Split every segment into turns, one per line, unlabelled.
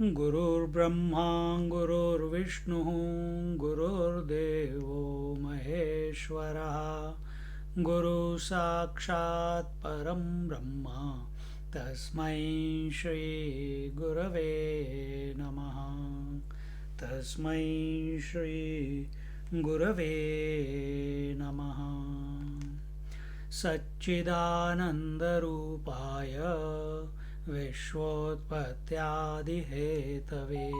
Gurur Brahma Gurur Vishnu Gurur Devo Maheshwara Guru Sakshat Param Brahma Tasmai Shri Gurave Namaha Tasmai Shri Gurave Namaha Satchidananda Rupaya Vishwotpatyadihetave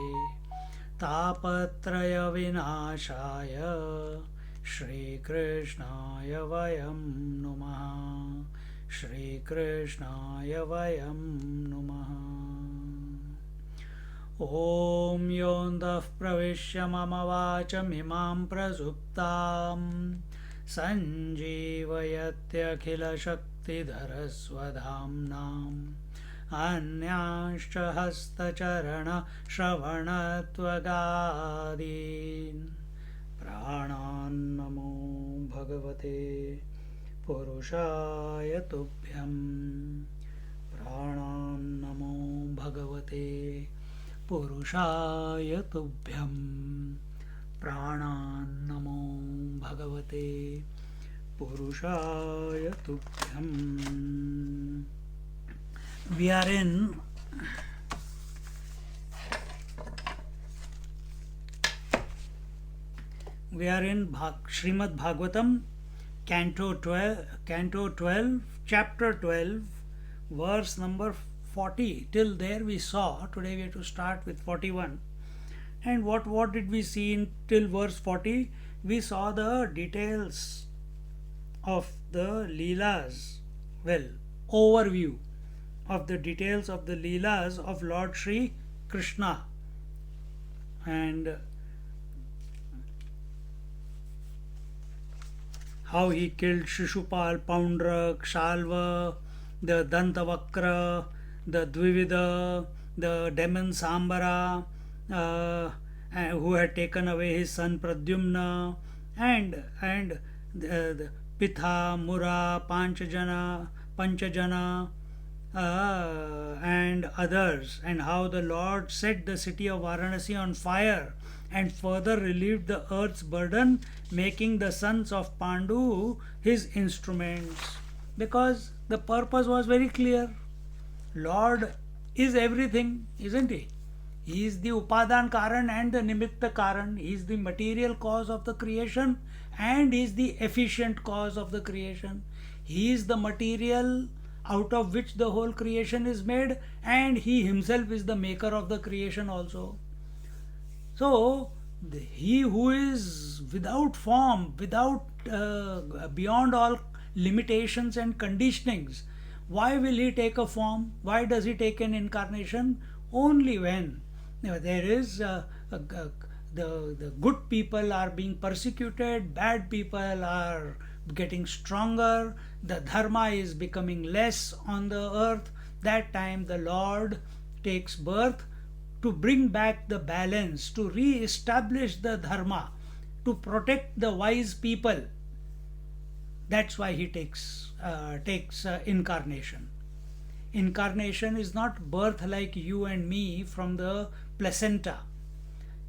Tapatraya Vinashaya Shri Krishnaya Vayam Numaha Shri Krishnaya Vayam Numaha Om Yondav Pravishya Mama Vacham Imam Prasuptam Sanjeevayatyakila Shakti Dharaswadhamnam Anyascha Hastacharana Shravanatvagadin Pranan Namo Bhagavate Purushaya Tubhyam Pranan Namo Bhagavate Purushaya Tubhyam Pranan Namo Bhagavate Purushaya Tubhyam. We are in Srimad Bhagavatam Canto 12, Chapter 12, verse number 40. Till there we saw. Today we have to start with 41. And what did we see in till verse 40? We saw the details of the Leelas. Well, overview of the details of the Leelas of Lord Sri Krishna. And how he killed Shishupal, Poundrak, Shalva, the Dantavakra, the Dvivida, the demon Sambara, who had taken away his son Pradyumna, and the Pitha, Mura, Panchajana, and others, and how the Lord set the city of Varanasi on fire and further relieved the earth's burden, making the sons of Pandu his instruments. Because the purpose was very clear. Lord is everything, isn't he? He is the Upadan Karan and the Nimitta Karan. He is the material cause of the creation and he is the efficient cause of the creation. He is the material out of which the whole creation is made, and he himself is the maker of the creation also. So, he who is without form, without beyond all limitations and conditionings, why will he take a form? Why does he take an incarnation? Only when there is the good people are being persecuted, bad people are getting stronger, the dharma is becoming less on the earth. That time the Lord takes birth to bring back the balance, to re-establish the dharma, to protect the wise people. That's why he takes incarnation. Incarnation is not birth like you and me from the placenta.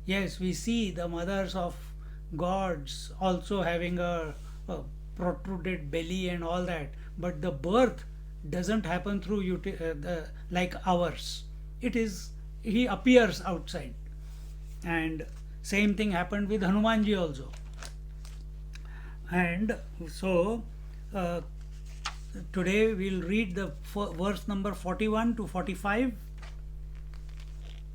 Yes, we see the mothers of gods also having a protruded belly and all that, but the birth doesn't happen through like ours. It is, he appears outside. And same thing happened with Hanumanji also. And so today we'll read the verse number 41 to 45.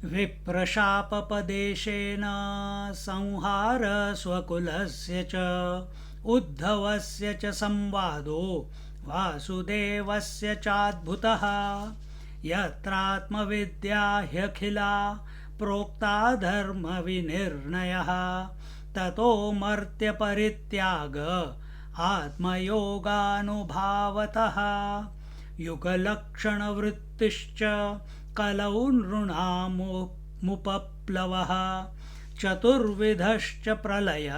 Viprashapapadeshena samhara swakulasya cha uddhavasya cha samvado वासुदेवस्य चाद्भुतः यत्रात्मविद्या ह्यखिला प्रोक्ता धर्मविनिर्णयः ततो मर्त्यपरित्याग आत्मयोगानुभावतः युगलक्षणवृत्तिश्च कलौ नृणामुपप्लवः चतुर्विधश्च प्रलय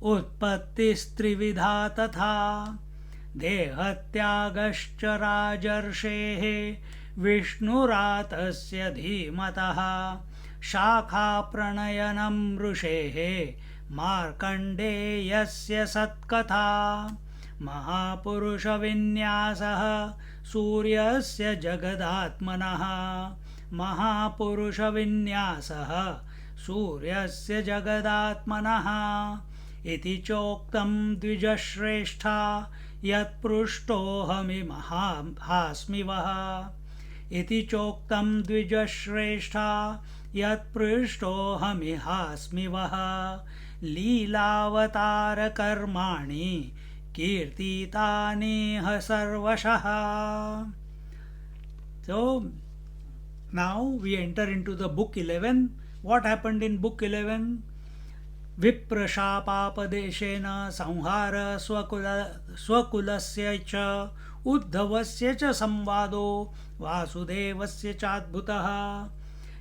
उत्पत्तिस्त्रिविधा तथा देहत्यागश्च राजर्षेः विष्णुरातस्य धीमतः शाखाप्रणयनं ऋषेः मार्कण्डेयस्य सत्कथा महापुरुषविन्यासः सूर्यस्य जगदात्मनः महापुरुषविन्यासः सूर्यस्य जगदात्मनः इति चोक्तं द्विजश्रेष्ठा यत्पृष्टोऽहमिहास्मि वः इति चोक्तं द्विजश्रेष्ठा यत्पृष्टोऽहमिहास्मि वः लीलावतारकर्माणि कीर्तितानिह सर्वशः. So now we enter into the book 11. What happened in book 11? विप्रशापापदेशेन संहार स्वकुलस्य च उद्धवस्य च संवादो वासुदेवस्य चाद्भुतः.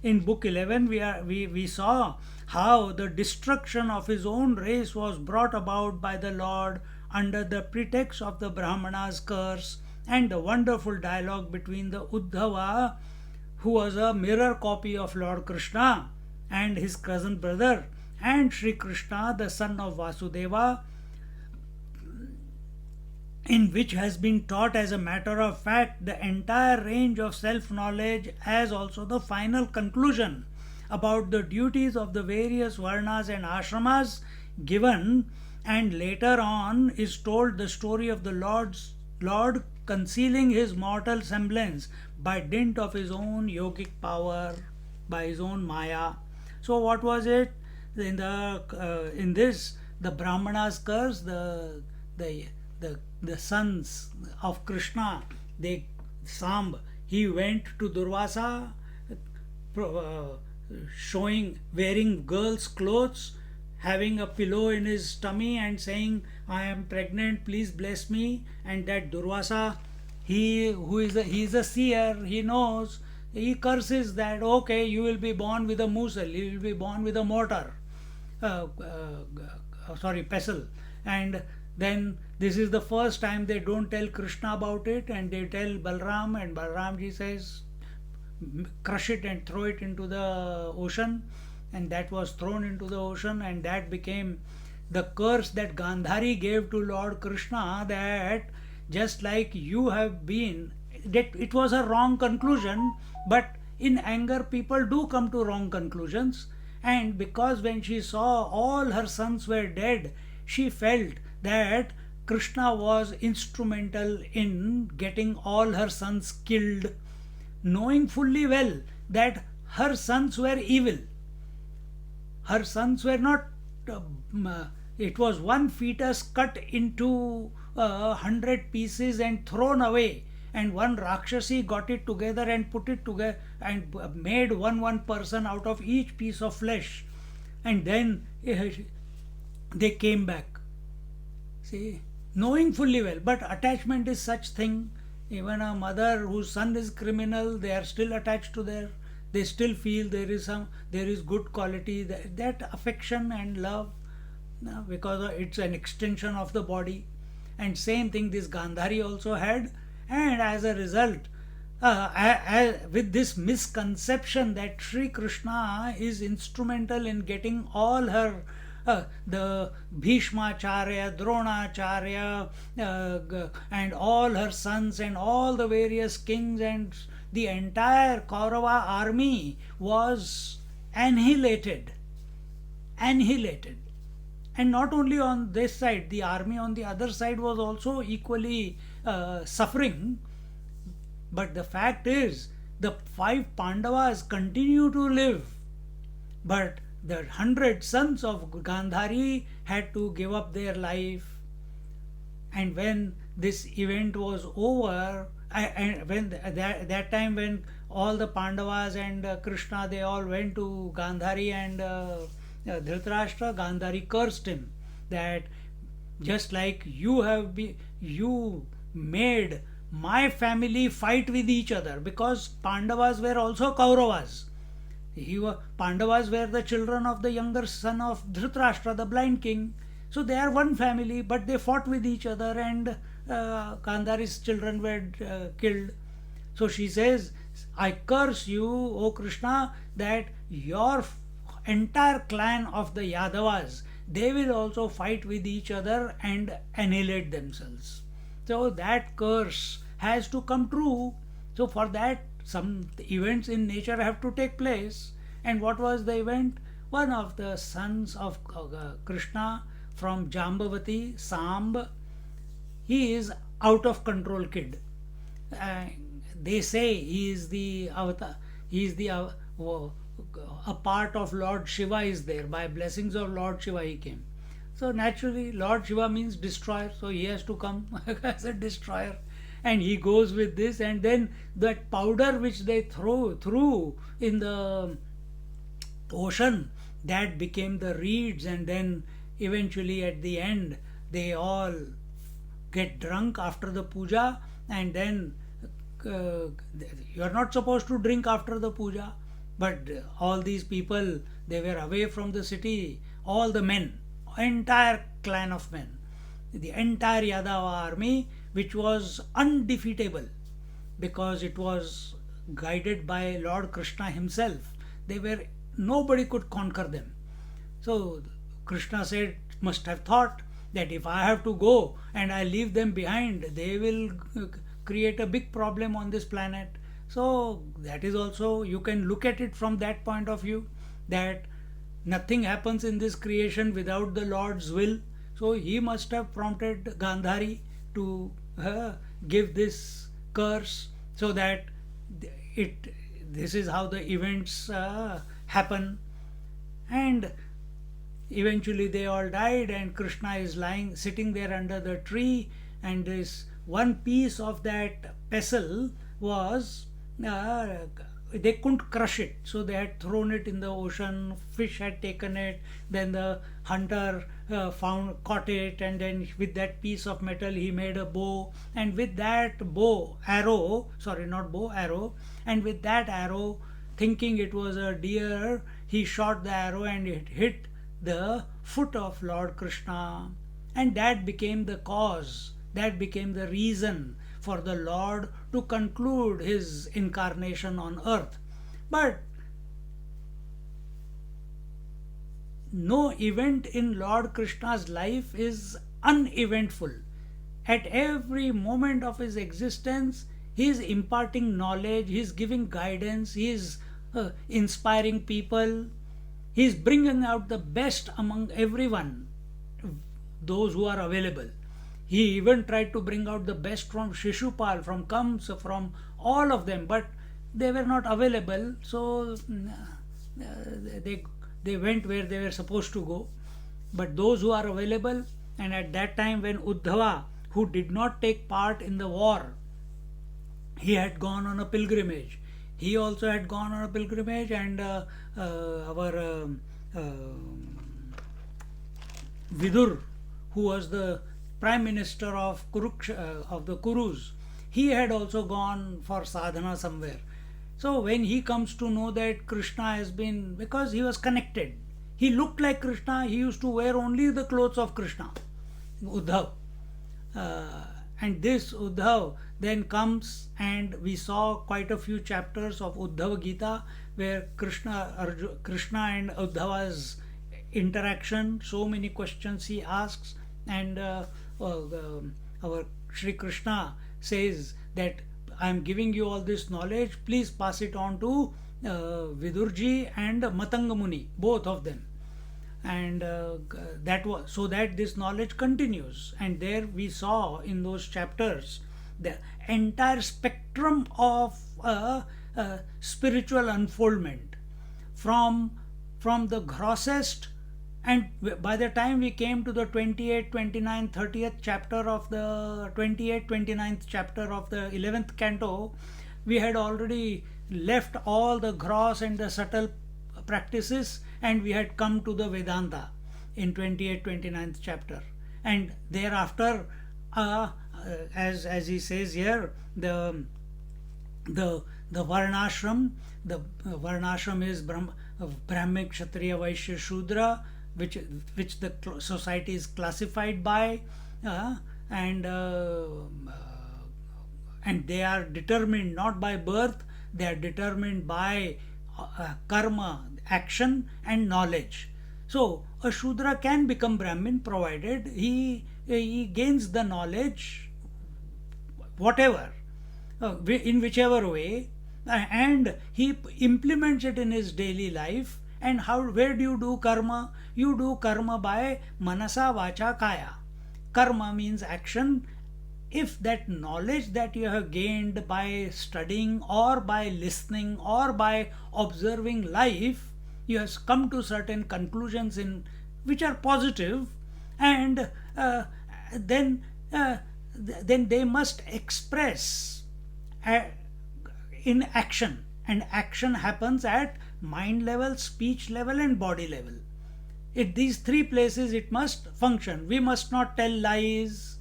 In book 11 we saw how the destruction of his own race was brought about by the Lord under the pretext of the Brahmana's curse, and the wonderful dialogue between the Uddhava, who was a mirror copy of Lord Krishna, and his cousin brother, and Sri Krishna, the son of Vasudeva, in which has been taught as a matter of fact the entire range of self-knowledge, as also the final conclusion about the duties of the various varnas and ashramas given, and later on is told the story of the Lord concealing his mortal semblance by dint of his own yogic power, by his own maya. So what was it? In this the Brahmana's curse, the sons of Krishna, he went to Durvasa, wearing girls' clothes, having a pillow in his tummy and saying, I am pregnant, please bless me. And that Durvasa, he is a seer, he knows, he curses that, okay, you will be born with a musal, you will be born with a mortar, pestle. And then this is the first time they don't tell Krishna about it, and they tell Balram, and Balramji says, crush it and throw it into the ocean. And that was thrown into the ocean, and that became the curse that Gandhari gave to Lord Krishna, that just like you have been, that it was a wrong conclusion, but in anger people do come to wrong conclusions. And because when she saw all her sons were dead, she felt that Krishna was instrumental in getting all her sons killed, knowing fully well that her sons were evil. Her sons were not, it was one fetus cut into 100 pieces and thrown away, and one Rakshasi got it together and put it together and made one person out of each piece of flesh, and then they came back. See, knowing fully well, but attachment is such thing. Even a mother whose son is criminal, they are still attached to they still feel there is good quality, that affection and love, because it's an extension of the body. And same thing this Gandhari also had, and as a result, with this misconception that Sri Krishna is instrumental in getting all her the Bhishmacharya, Dronacharya, and all her sons and all the various kings, and the entire Kaurava army was annihilated. And not only on this side, the army on the other side was also equally suffering. But the fact is, the 5 Pandavas continue to live, but the 100 sons of Gandhari had to give up their life. And when this event was over, and when that time when all the Pandavas and Krishna, they all went to Gandhari and Dhritarashtra, Gandhari cursed him that just like you made my family fight with each other, because Pandavas were also Kauravas. Pandavas were the children of the younger son of Dhritarashtra, the blind king. So they are one family, but they fought with each other, and Gandhari's children were killed. So she says, I curse you, O Krishna, that your entire clan of the Yadavas, they will also fight with each other and annihilate themselves. So that curse has to come true. So for that, some events in nature have to take place. And what was the event? One of the sons of Krishna from Jambavati, Samb, he is out of control kid. They say he is the avatar, he is the a part of Lord Shiva is there. By blessings of Lord Shiva he came. So naturally Lord Shiva means destroyer, so he has to come as a destroyer. And he goes with this, and then that powder which they threw in the ocean, that became the reeds, and then eventually at the end they all get drunk after the puja, and then you are not supposed to drink after the puja, but all these people, they were away from the city, all the men, entire clan of men, the entire Yadava army, which was undefeatable because it was guided by Lord Krishna himself. Nobody could conquer them. So Krishna said, must have thought that if I have to go and I leave them behind, they will create a big problem on this planet. So that is also, you can look at it from that point of view, that nothing happens in this creation without the Lord's will. So he must have prompted Gandhari to give this curse, so that this is how the events happen. And eventually they all died, and Krishna is sitting there under the tree, and this one piece of that pestle was, they couldn't crush it, so they had thrown it in the ocean. Fish had taken it, then the hunter caught it, and then with that piece of metal he made a bow, and with that arrow, and with that arrow, thinking it was a deer, he shot the arrow and it hit the foot of Lord Krishna, and that became the cause, that became the reason for the Lord to conclude his incarnation on earth. But no event in Lord Krishna's life is uneventful. At every moment of his existence, he is imparting knowledge, he is giving guidance, he is inspiring people, he is bringing out the best among everyone, those who are available. He even tried to bring out the best from Shishupal, from Kamsa, from all of them, but they were not available, so they went where they were supposed to go. But those who are available, and at that time when Uddhava, who did not take part in the war, he had gone on a pilgrimage. He also had gone on a pilgrimage, and our Vidur, who was the Prime Minister of the Kurus, he had also gone for sadhana somewhere. So when he comes to know that Krishna has been, because he was connected, he looked like Krishna, he used to wear only the clothes of Krishna, Uddhav. And this Uddhav then comes, and we saw quite a few chapters of Uddhava Gita where Krishna and Uddhava's interaction, so many questions he asks, and our Sri Krishna says that I am giving you all this knowledge, please pass it on to Vidurji and Matanga Muni, both of them. And that was so that this knowledge continues. And there we saw in those chapters the entire spectrum of spiritual unfoldment, from the grossest And by the time we came to the 28th, 29th, 30th chapter of the 28th, 29th chapter of the 11th canto, we had already left all the gross and the subtle practices, and we had come to the Vedanta in 28th, 29th chapter. And thereafter, as he says here, the varnashram, the varnashram is Brahmic, Kshatriya, Vaishya, Shudra, which the society is classified by, and they are determined not by birth, they are determined by karma, action and knowledge. So a Shudra can become Brahmin provided he gains the knowledge, whatever, in whichever way, and he implements it in his daily life. And where do you do karma? You do karma by manasa, vacha, kaya. Karma means action. If that knowledge that you have gained by studying or by listening or by observing life, you have come to certain conclusions which are positive, and then they must express in action, and action happens at mind level, speech level and body level. At these three places it must function. We must not tell lies.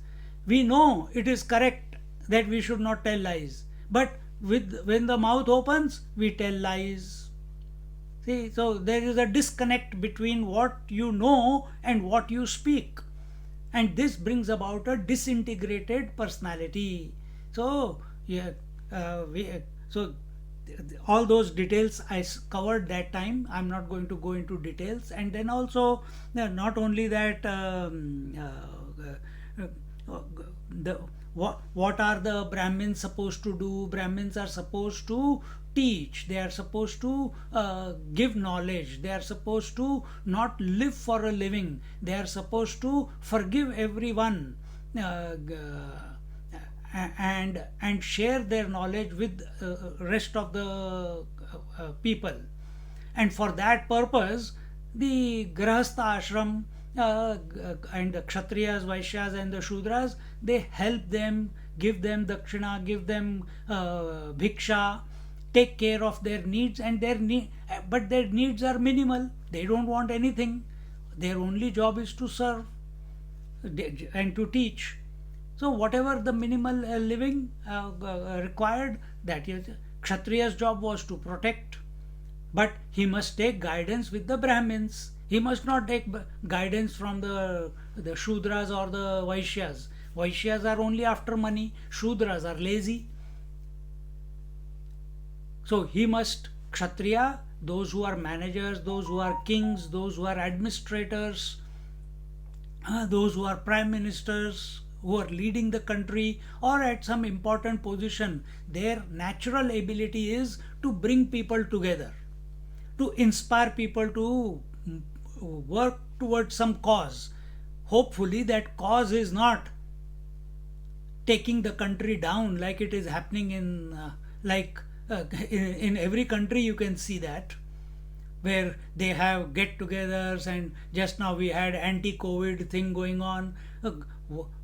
We know it is correct that we should not tell lies, but when the mouth opens we tell lies. See, so there is a disconnect between what you know and what you speak, and this brings about a disintegrated personality. So all those details I covered that time. I'm not going to go into details. And then also, not only that, what are the Brahmins supposed to do? Brahmins are supposed to teach, they are supposed to give knowledge, they are supposed to not live for a living, they are supposed to forgive everyone, and share their knowledge with rest of the people. And for that purpose the grahastha ashram and the kshatriyas, vaishyas and the shudras, they help them, give them dakshina, give them bhiksha, take care of their needs, and but their needs are minimal. They don't want anything. Their only job is to serve and to teach. So whatever the minimal living required, that is, Kshatriya's job was to protect, but he must take guidance with the Brahmins. He must not take guidance from the Shudras or the Vaishyas. Vaishyas are only after money, Shudras are lazy. So he must, Kshatriya, those who are managers, those who are kings, those who are administrators, those who are prime ministers, who are leading the country or at some important position, their natural ability is to bring people together, to inspire people to work towards some cause. Hopefully that cause is not taking the country down like it is happening in every country. You can see that, where they have get-togethers, and just now we had anti-COVID thing going on.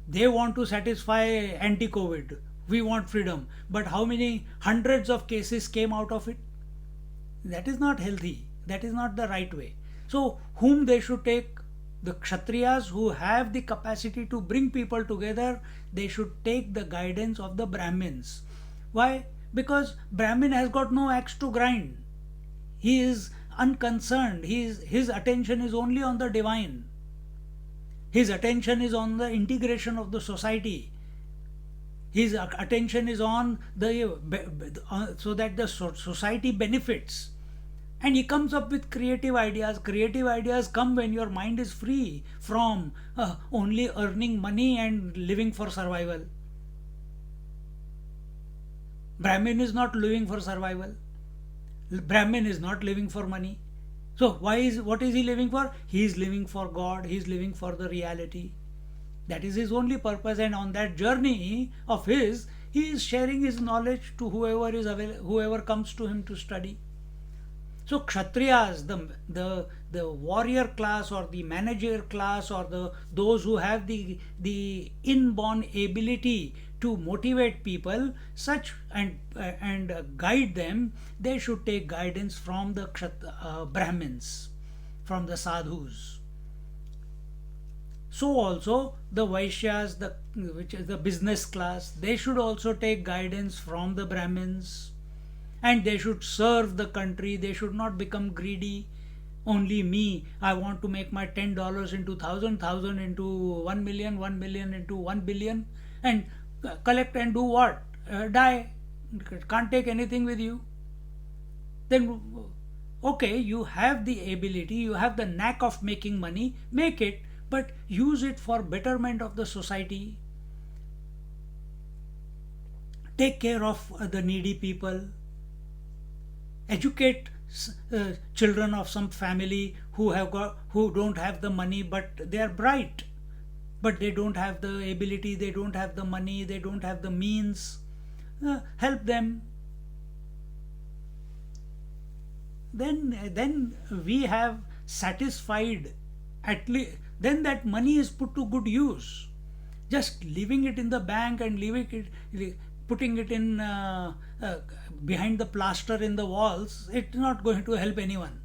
They want to satisfy anti-COVID. We want freedom. But how many hundreds of cases came out of it? That is not healthy. That is not the right way. So whom they should take? The Kshatriyas who have the capacity to bring people together, they should take the guidance of the Brahmins. Why? Because Brahmin has got no axe to grind. He is unconcerned. His attention is only on the divine. His attention is on the integration of the society. His attention is on so that the society benefits. And he comes up with creative ideas. Creative ideas come when your mind is free from only earning money and living for survival. Brahmin is not living for survival. Brahmin is not living for money. So what is he living for? He is living for God. He is living for the reality. That is his only purpose. And on that journey of his, he is sharing his knowledge to whoever comes to him to study. So Kshatriyas, the warrior class or the manager class or those who have the inborn ability to motivate people, such and guide them, they should take guidance from the Brahmins, from the sadhus. So also the Vaishyas, which is the business class, they should also take guidance from the Brahmins, and they should serve the country. They should not become greedy. Only me, I want to make my $10 into thousand, thousand into 1 million, 1 million into 1 billion, and collect and do what? Die. Can't take anything with you. Then, okay, you have the ability, you have the knack of making money, make it, but use it for betterment of the society. Take care of the needy people. Educate children of some family who don't have the money, but they are bright, but they don't have the ability, they don't have the money, they don't have the means. Help them. Then we have satisfied, at least then that money is put to good use. Just leaving it in the bank and putting it in behind the plaster in the walls, it's not going to help anyone.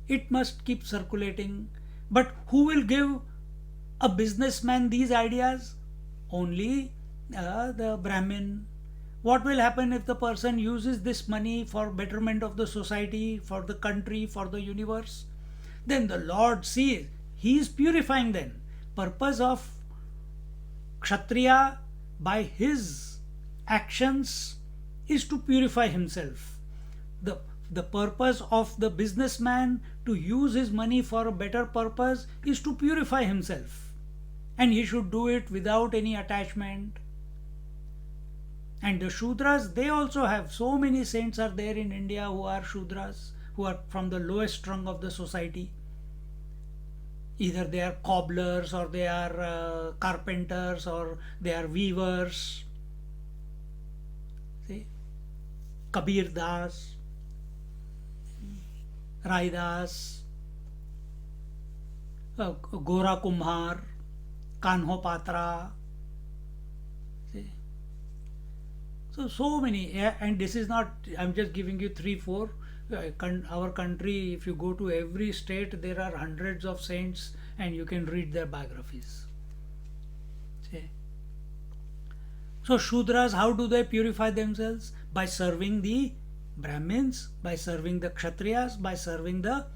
It must keep circulating. But who will give a businessman these ideas? Only the Brahmin. What will happen if the person uses this money for betterment of the society, for the country, for the universe? Then the Lord sees, he is purifying then. Purpose of Kshatriya by his actions is to purify himself. The purpose of the businessman to use his money for a better purpose is to purify himself. And he should do it without any attachment. And the Shudras, they also have, so many saints are there in India who are Shudras, who are from the lowest rung of the society. Either they are cobblers, or they are carpenters, or they are weavers. See? Kabir Das, Rai Das, Gora Kumhar, Kanho Patra. See? So many, and this is not, I'm just giving you 3-4. Our country, if you go to every state, there are hundreds of saints, and you can read their biographies. See? So Shudras, how do they purify themselves? By serving the Brahmins, by serving the Kshatriyas, by serving the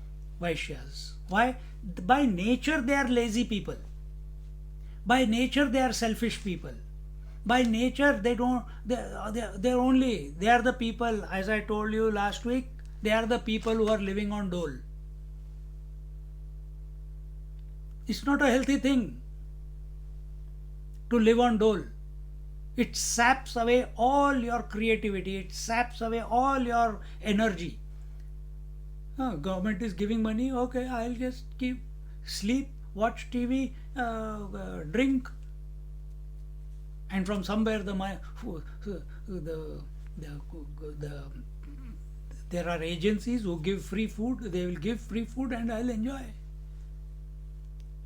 Vaishyas. Why? By nature they are lazy people. By nature they are selfish people. By nature they are the people, as I told you last week, they are the people who are living on dole. It's not a healthy thing to live on dole. It saps away all your creativity. It saps away all your energy. Government is giving money. Okay, I'll just sleep, watch TV, drink, and from somewhere there are agencies who give free food. They will give free food, and I'll enjoy.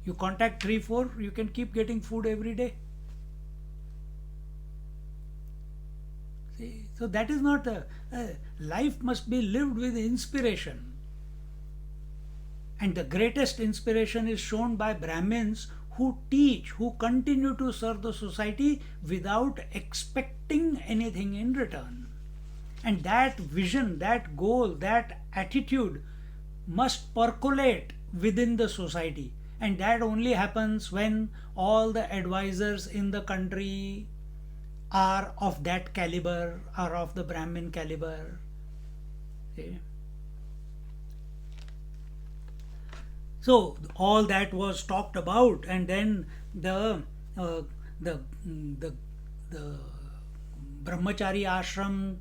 You contact 3-4, you can keep getting food every day. See, so that is not life must be lived with inspiration. And the greatest inspiration is shown by Brahmins who teach, who continue to serve the society without expecting anything in return. And that vision, that goal, that attitude must percolate within the society. And that only happens when all the advisors in the country are of that caliber, are of the Brahmin caliber. Okay. So all that was talked about, and then the brahmachari ashram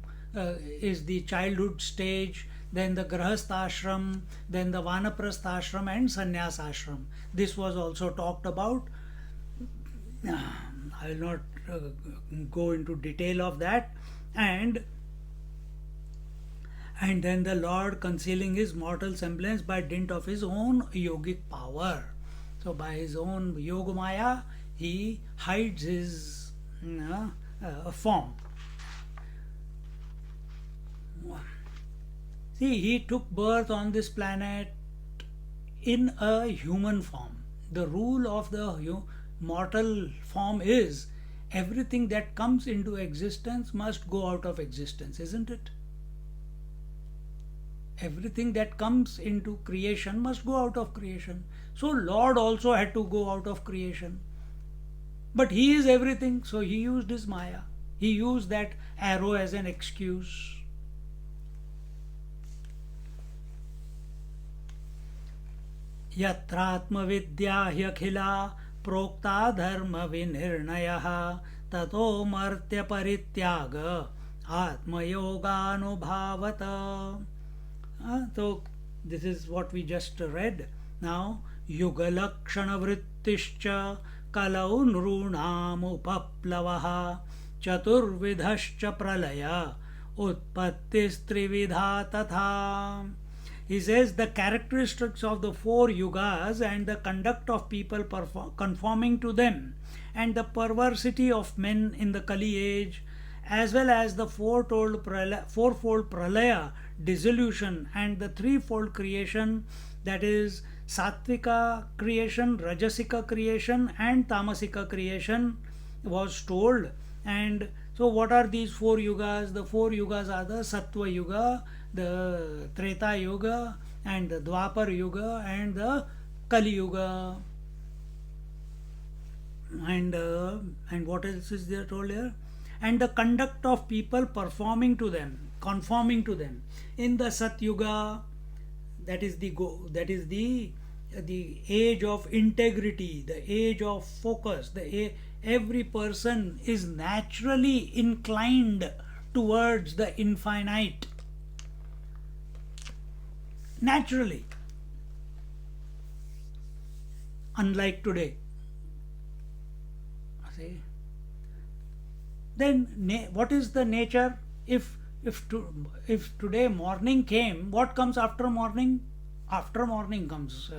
is the childhood stage, then the grahastha ashram, then the vanaprastha ashram, and sannyas ashram. This was also talked about. I will not go into detail of that. And And then the Lord concealing his mortal semblance by dint of his own yogic power. So by his own yoga maya, he hides his form. See, he took birth on this planet in a human form. The rule of the mortal form is everything that comes into existence must go out of existence, isn't it? Everything that comes into creation must go out of creation. So Lord also had to go out of creation. But he is everything, so he used his maya. He used that arrow as an excuse. यत्रात्म विद्या ह्यखिला प्रोक्ता धर्म विनिर्णयः ततो मर्त्य परित्याग आत्मयोगानुभावत. So this is what we just read. Now युग लक्षण वृत्तिश्च कलौ नृणाम् उपप्लवः चतुर्विधश्च प्रलय उत्पत्तिस्त्रिविधा तथा. He says the characteristics of the four yugas and the conduct of people conforming to them, and the perversity of men in the Kali age, as well as the fourfold pralaya, dissolution, and the threefold creation, that is Sattvika creation, Rajasika creation, and Tamasika creation, was told. And so what are these four yugas? The four yugas are the Sattva Yuga, the Treta Yuga, and the Dwapar Yuga, and the Kali Yuga. And what else is there told here? And the conduct of people performing to them, conforming to them. In the Sat Yuga, that is the age of integrity, the age of focus. Every person is naturally inclined towards the infinite. Naturally. Unlike today. See? Then what is the nature? If today morning came, what comes after morning? After morning comes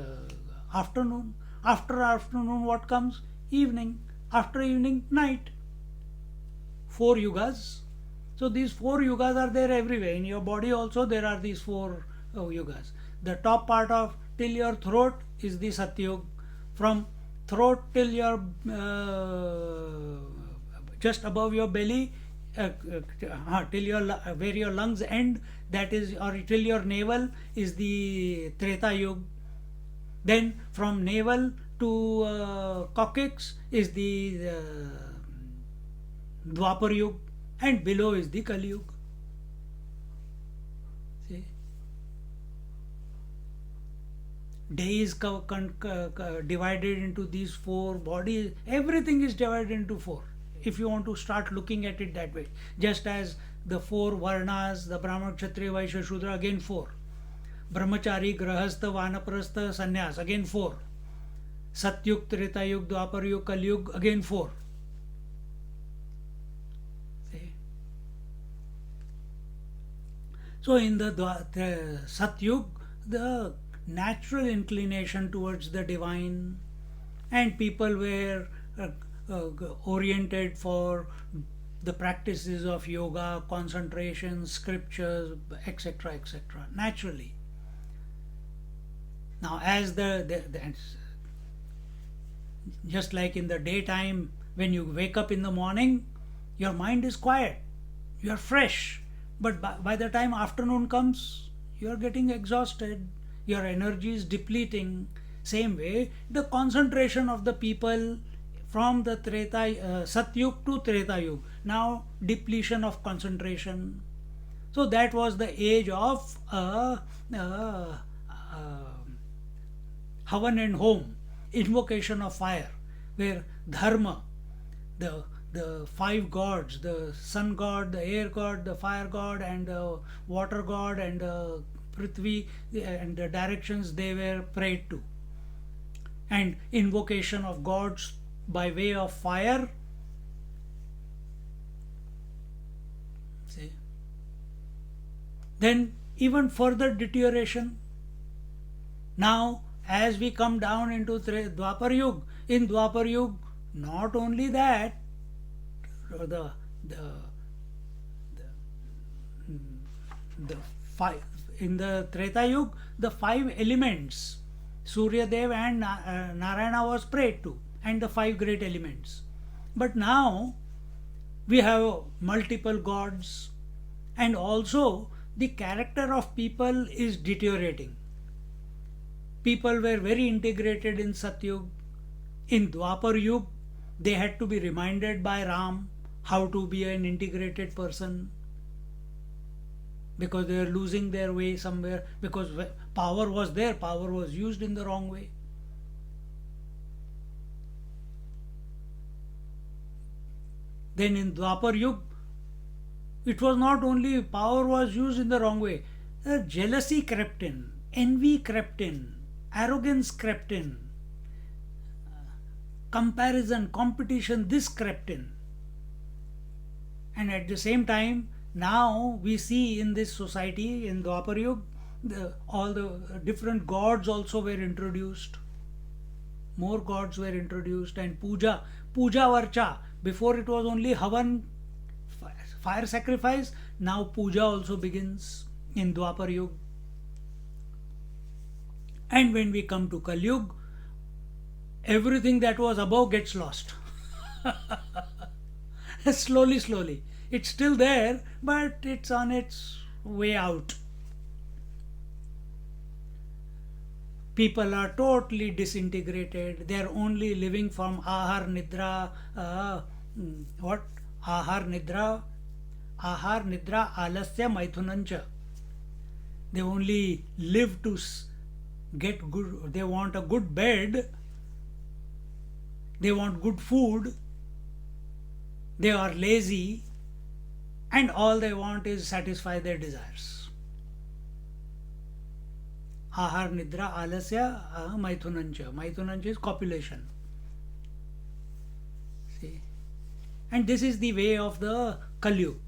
afternoon. After afternoon, what comes? Evening. After evening, night. Four yugas. So these four yugas are there everywhere. In your body also there are these four yugas. The top part of till your throat is the Satyug. From throat till your just above your belly, till your where your lungs end, that is, or till your navel is the Treta Yuga. Then from navel to coccyx is the Dwapar Yuga, and below is the Kali Yuga. See, day is divided into these four bodies. Everything is divided into four. If you want to start looking at it that way, just as the four varnas, the Brahmana, Kshatriya, Vaishya, Shudra, again four. Brahmachari, Grahastha, Vanaprastha, Sannyas, again four. Satyug, Treta Yug, Dwapar Yug, Kali Yug, again four. See? So in the Satyug, the natural inclination towards the divine, and people were oriented for the practices of yoga, concentration, scriptures, etc., etc. Naturally. Now, as just like in the daytime, when you wake up in the morning, your mind is quiet, you are fresh. But by the time afternoon comes, you are getting exhausted, your energy is depleting. Same way, the concentration of the people from the Satyug to Treta Yuga, now depletion of concentration. So that was the age of Havan and Home, invocation of fire, where Dharma, the five gods, the sun god, the air god, the fire god, and the water god, and the Prithvi, and the directions they were prayed to, and invocation of gods by way of fire. See? Then even further deterioration. Now, as we come down into Dwapar Yuga, in Dwapar Yuga, not only that, the the the five in the Treta Yuga, the five elements, Surya Dev and Narayana was prayed to, and the five great elements. But now we have multiple gods, and also the character of people is deteriorating. People were very integrated in Satyug. In Dwapar Yuga, they had to be reminded by Ram how to be an integrated person, because they were losing their way somewhere, because power was there, power was used in the wrong way. Then in Dwapar Yuga, it was not only power was used in the wrong way, jealousy crept in, envy crept in, arrogance crept in, comparison, competition, this crept in. And at the same time, now we see in this society, in Dwapar Yuga, all the different gods also were introduced. More gods were introduced, and puja varcha. Before it was only havan, fire sacrifice. Now puja also begins in Dwapar Yuga. And when we come to Kali Yuga, everything that was above gets lost. Slowly. It's still there, but it's on its way out. People are totally disintegrated. They are only living from ahar nidra. Ahar nidra alasya maithunancha. They only live to get good. They want a good bed. They want good food. They are lazy, and all they want is satisfy their desires. Ahar nidra alasya maithunancha. Maithunancha is copulation. See, and this is the way of the Kali Yuga.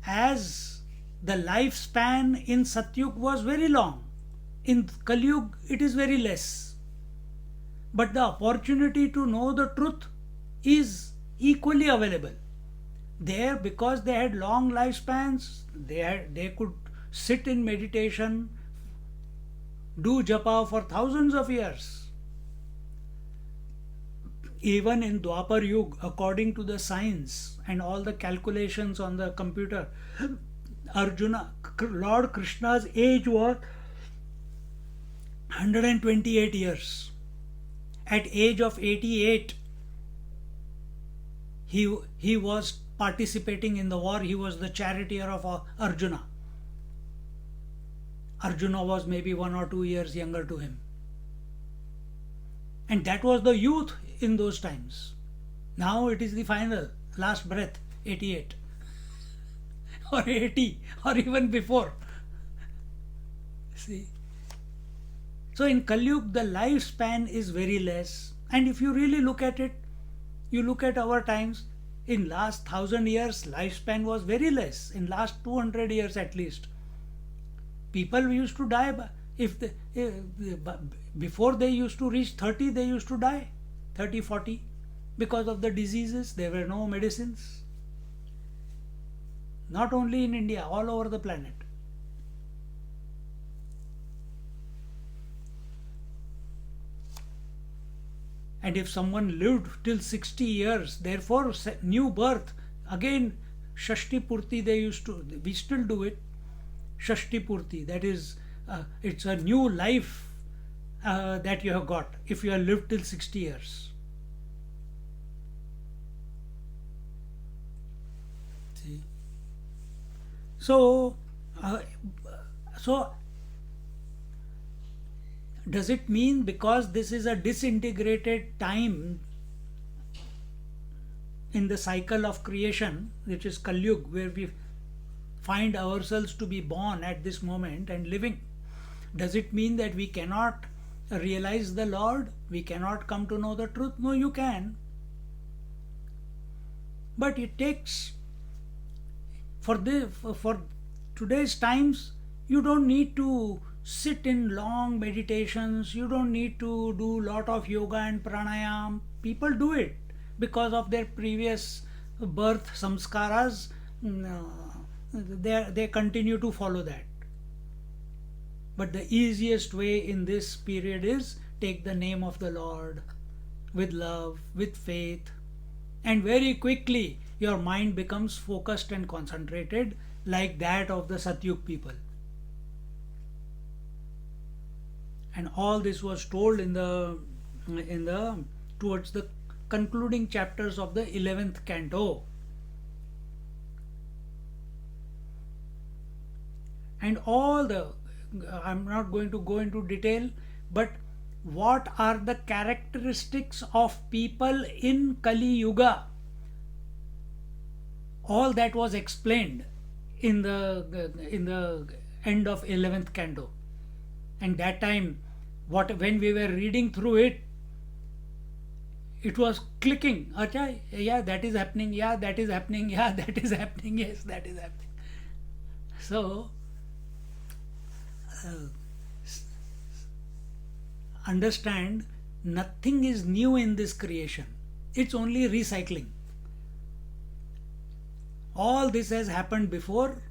As the lifespan in Satyug was very long, in Kali Yuga it is very less. But the opportunity to know the truth is equally available. There, because they had long lifespans, they could sit in meditation, do japa for thousands of years. Even in Dwapar Yuga, according to the science and all the calculations on the computer, Lord Krishna's age was 128 years. At age of 88, he was participating in the war. He was the charioteer of Arjuna. Arjuna was maybe 1 or 2 years younger to him. And that was the youth in those times. Now it is the final, last breath, 88 or 80 or even before. See. So in Kali Yuga, the lifespan is very less. And if you really look at it, you look at our times, in last 1000 years, lifespan was very less. In last 200 years at least, people used to die. Before they used to reach 30, they used to die, 30, 40, because of the diseases. There were no medicines. Not only in India, all over the planet. And if someone lived till 60 years, therefore new birth, again Shashti Purti we still do it. Shashti Purti, that is, it's a new life that you have got if you have lived till 60 years. See? So does it mean because this is a disintegrated time in the cycle of creation, which is Kali Yuga, where we find ourselves to be born at this moment and living, does it mean that we cannot realize the Lord? We cannot come to know the truth? No, you can. But it takes, today's times, you don't need to sit in long meditations, you don't need to do lot of yoga and pranayam. People do it because of their previous birth samskaras. They continue to follow that. But the easiest way in this period is take the name of the Lord with love, with faith, and very quickly your mind becomes focused and concentrated like that of the Satyug people. And all this was told in the towards the concluding chapters of the 11th canto. And all the, I'm not going to go into detail, but what are the characteristics of people in Kali Yuga? All that was explained in the end of 11th canto. And that time, when we were reading through it, it was clicking. Acha, yeah, that is happening. Yeah, that is happening. Yeah, that is happening. Yes, that is happening. So, understand, nothing is new in this creation. It's only recycling. All this has happened before,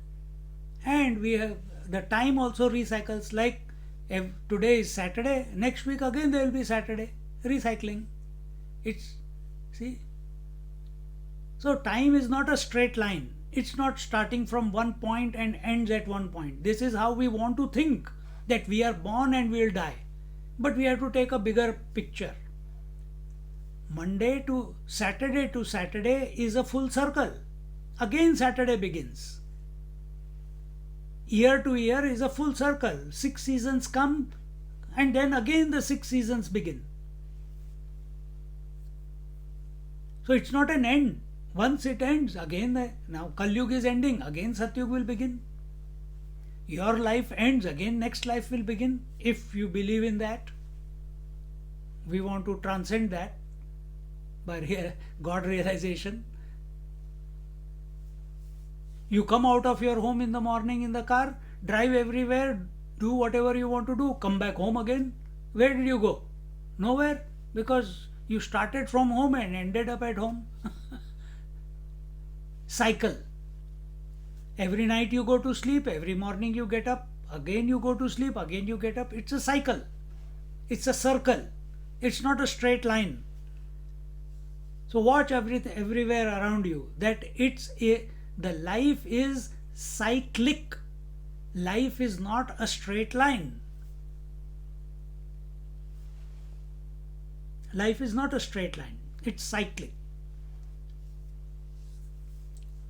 and we have the time also recycles. Like if today is Saturday, next week again there will be Saturday. Recycling. It's, see. So time is not a straight line. It's not starting from one point and ends at one point. This is how we want to think, that we are born and we will die. But we have to take a bigger picture. Monday to Saturday is a full circle. Again Saturday begins. Year to year is a full circle. 6 seasons come and then again the 6 seasons begin. So it's not an end. Once it ends, again now Kali Yuga is ending, again Satyug will begin. Your life ends, again next life will begin, if you believe in that. We want to transcend that by God realization. You come out of your home in the morning in the car, drive everywhere, do whatever you want to do, come back home again. Where did you go? Nowhere, because you started from home and ended up at home. Cycle. Every night you go to sleep, every morning you get up, again you go to sleep, again you get up. It's a cycle. It's a circle. It's not a straight line. So watch everywhere around you, that the life is cyclic. Life is not a straight line. Life is not a straight line. It's cyclic.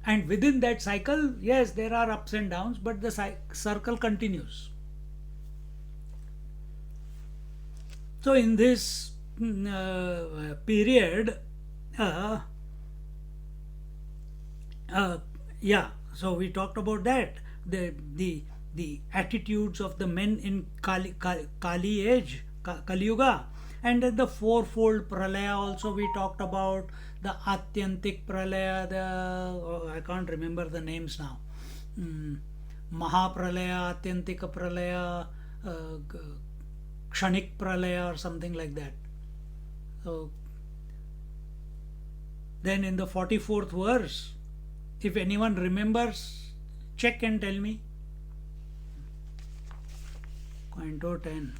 And within that cycle, yes, there are ups and downs, but the circle continues. So in this period, so we talked about that, the attitudes of the men in Kali age, Kali Yuga, and then the fourfold pralaya also we talked about, the Atyantik pralaya, I can't remember the names now, Mahapralaya, Atyantika pralaya, Kshanik pralaya or something like that. So then in the 44th verse, if anyone remembers, check and tell me. Canto 10.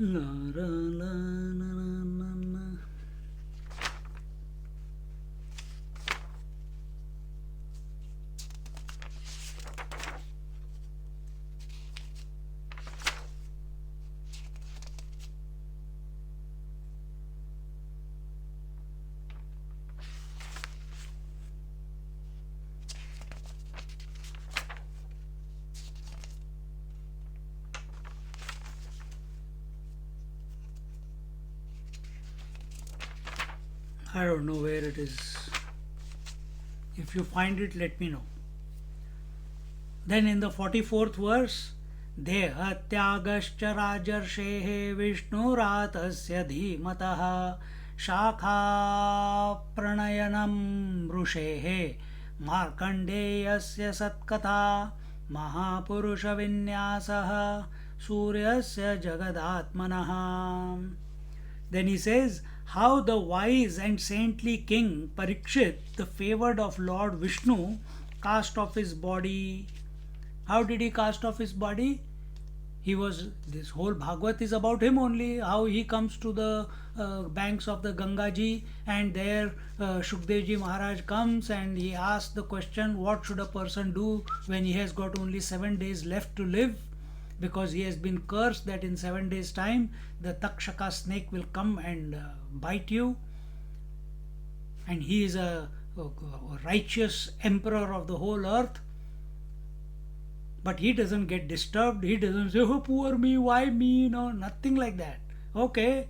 La, la, la, la, la, la. I don't know where it is. If you find it, let me know. Then in the 44th verse, देहत्यागश्च राजर्षेः विष्णुरातस्य धीमतः शाखाप्रणयनं ऋषेः मार्कण्डेयस्य सत्कथा महापुरुषविन्यासः सूर्यस्य जगदात्मनः. Then he says how the wise and saintly king Parikshit, the favored of Lord Vishnu, cast off his body. How did he cast off his body? This whole Bhagavat is about him only, how he comes to the banks of the Gangaji, and there Shukdevji Maharaj comes and he asks the question, what should a person do when he has got only 7 days left to live? Because he has been cursed that in 7 days time the Takshaka snake will come and bite you, and he is a righteous emperor of the whole earth. But he doesn't get disturbed. He doesn't say, oh, poor me, why me? No, nothing like that. Okay,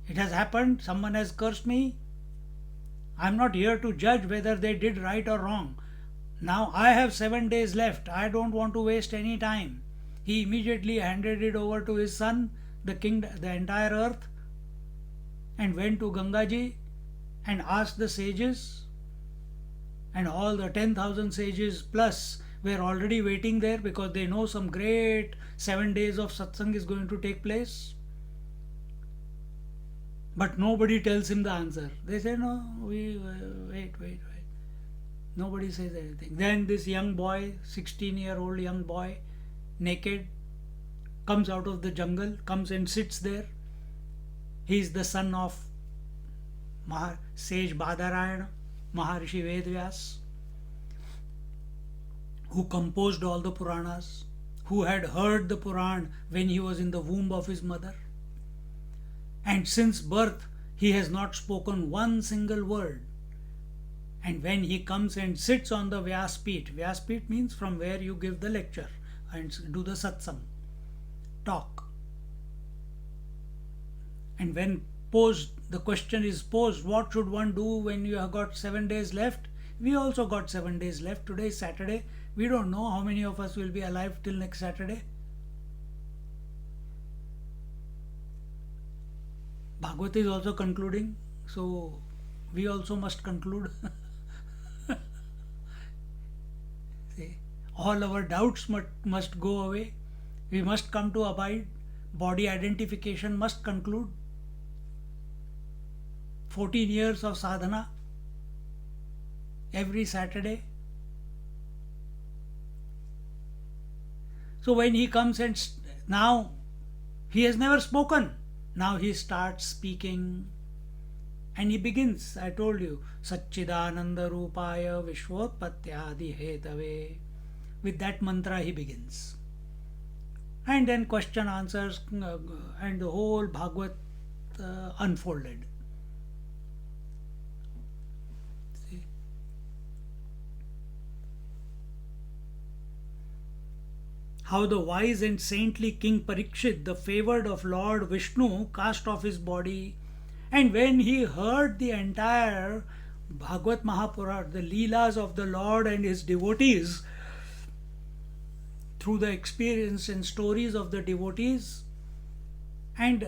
it has happened. Someone has cursed me. I'm not here to judge whether they did right or wrong. Now I have 7 days left. I don't want to waste any time. He immediately handed it over to his son, the king, the entire earth, and went to Gangaji and asked the sages. And all the 10,000 sages plus were already waiting there because they know some great 7 days of satsang is going to take place. But nobody tells him the answer. They say, no, wait. Nobody says anything. Then this young boy, 16-year-old young boy, naked, comes out of the jungle, comes and sits there. He is the son of sage Badarayana, Maharishi Vedvyas, who composed all the Puranas, who had heard the Puran when he was in the womb of his mother. And since birth, he has not spoken one single word. And when he comes and sits on the Vyaspit means from where you give the lecture and do the satsang, talk. And when the question is posed, what should one do when you have got 7 days left? We also got 7 days left. Today is Saturday. We don't know how many of us will be alive till next Saturday. Bhagavad is also concluding, so we also must conclude. See, all our doubts must go away. We must come to abide. Body identification must conclude. 14 years of sadhana every Saturday. So when he comes and now he has never spoken. Now he starts speaking and he begins. I told you, Satchidananda Rupaya Vishwotpatyadi Hetave. With that mantra he begins. And then question answers and the whole Bhagavat unfolded. See? How the wise and saintly King Parikshit, the favored of Lord Vishnu, cast off his body, and when he heard the entire Bhagavat Mahapurana, the Leelas of the Lord and his devotees, through the experience and stories of the devotees, and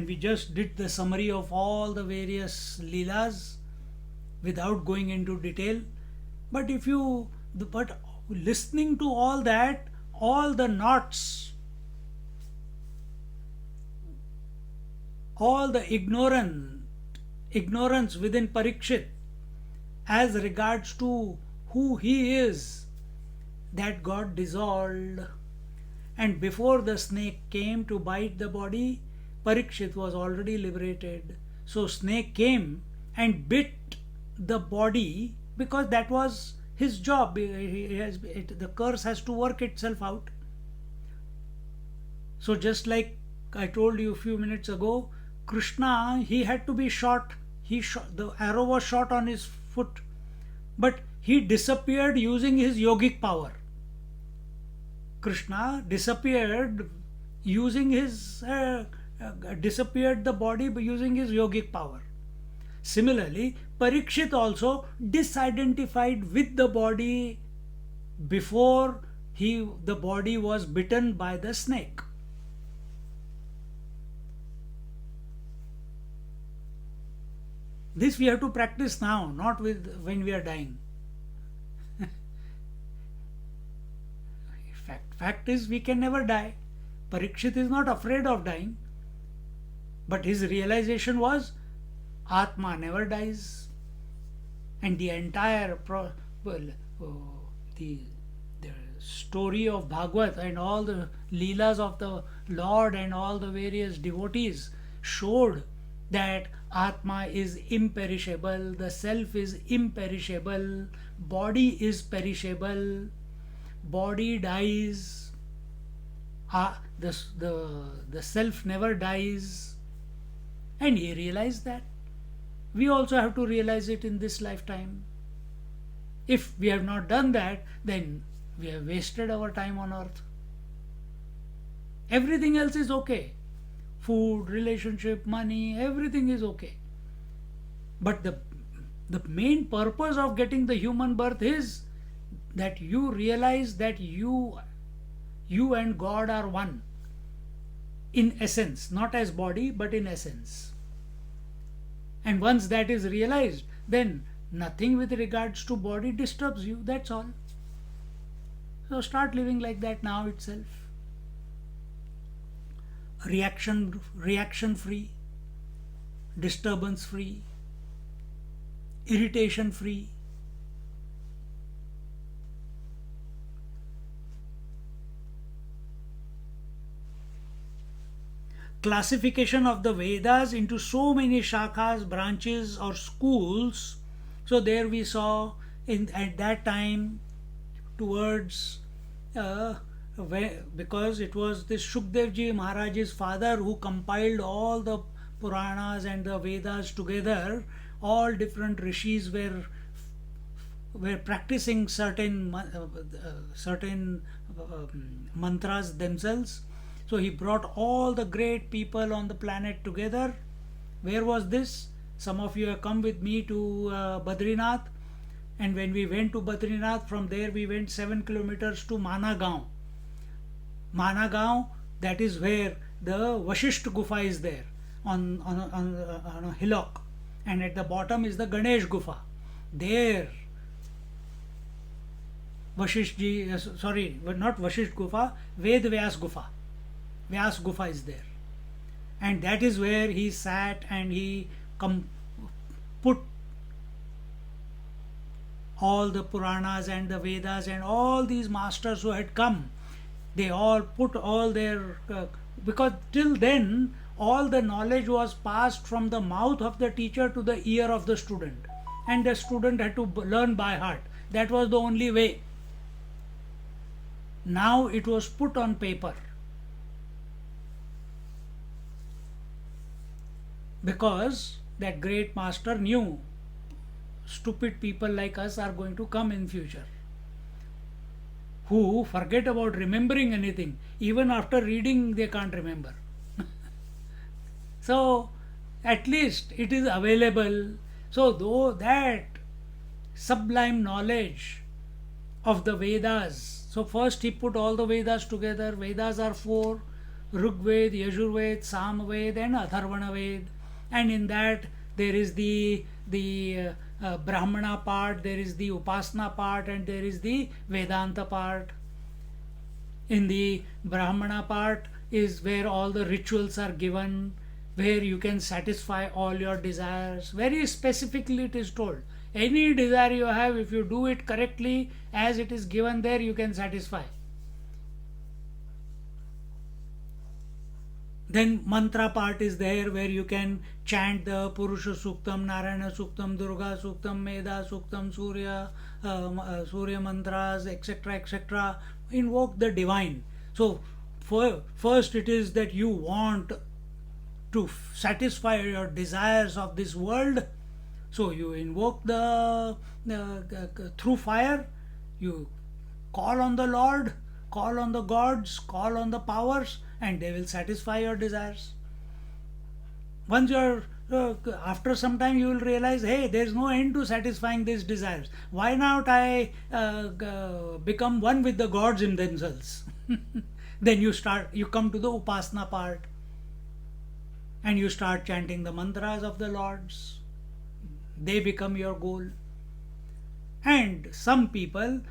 we just did the summary of all the various Leelas without going into detail, but listening to all that, all the knots, all the ignorance within Parikshit as regards to who he is, that got dissolved. And before the snake came to bite the body, Parikshit was already liberated. So snake came and bit the body because that was his job. The curse has to work itself out. So just like I told you a few minutes ago, Krishna, he had to be shot. The arrow was shot on his foot, but he disappeared using his yogic power. Krishna disappeared using disappeared the body by using his yogic power. Similarly, Parikshit also disidentified with the body before the body was bitten by the snake. This we have to practice now, not when we are dying. Fact is, we can never die. Parikshit is not afraid of dying, but his realization was Atma never dies, and the entire the story of Bhagavat and all the leelas of the Lord and all the various devotees showed that Atma is imperishable, the self is imperishable, body is perishable, body dies, the self never dies, and he realized that. We also have to realize it in this lifetime. If we have not done that, then we have wasted our time on earth. Everything else is okay. Food, relationship, money, everything is okay. But the main purpose of getting the human birth is that you realize that you and God are one. In essence, not as body, but in essence. And once that is realized, then nothing with regards to body disturbs you, that's all. So start living like that now itself. Reaction free, disturbance free, irritation free. Classification of the Vedas into so many shakhas, branches or schools. So there we saw at that time towards because it was this Shukdevji Maharaj's father who compiled all the Puranas and the Vedas together. All different rishis were practicing certain mantras themselves. So he brought all the great people on the planet together. Where was this? Some of you have come with me to Badrinath, and when we went to Badrinath, from there we went 7 kilometers to Managaon. Managaon, that is where the Vashisht Gufa is there on a hillock, and at the bottom is the Ganesh Gufa. There Vashisht sorry, not Vashisht Gufa, Ved Vyas Gufa. Vyas Gufa is there, and that is where he sat and he put all the Puranas and the Vedas and all these masters who had come. They all put all their because till then all the knowledge was passed from the mouth of the teacher to the ear of the student, and the student had to learn by heart. That was the only way. Now it was put on paper, because that great master knew stupid people like us are going to come in future, who forget about remembering anything. Even after reading they can't remember. So at least it is available. So though that sublime knowledge of the Vedas, so first he put all the Vedas together. Vedas are 4: Rigved, Yajurved, Samved and Atharvana Ved. And in that there is the Brahmana part, there is the Upasana part, and there is the Vedanta part. In the Brahmana part is where all the rituals are given, where you can satisfy all your desires. Very specifically it is told. Any desire you have, if you do it correctly as it is given there, you can satisfy. Then mantra part is there, where you can chant the Purusha Suktam, Narayana Suktam, Durga Suktam, Meda Suktam, Surya mantras, etc., etc. Invoke the divine. So first it is that you want to satisfy your desires of this world. So you invoke through fire, you call on the Lord, call on the gods, call on the powers, and they will satisfy your desires. Once you are After some time you will realize, hey, there is no end to satisfying these desires. Why not I become one with the gods in themselves? Then you come to the upasana part, and you start chanting the mantras of the lords. They become your goal. And some people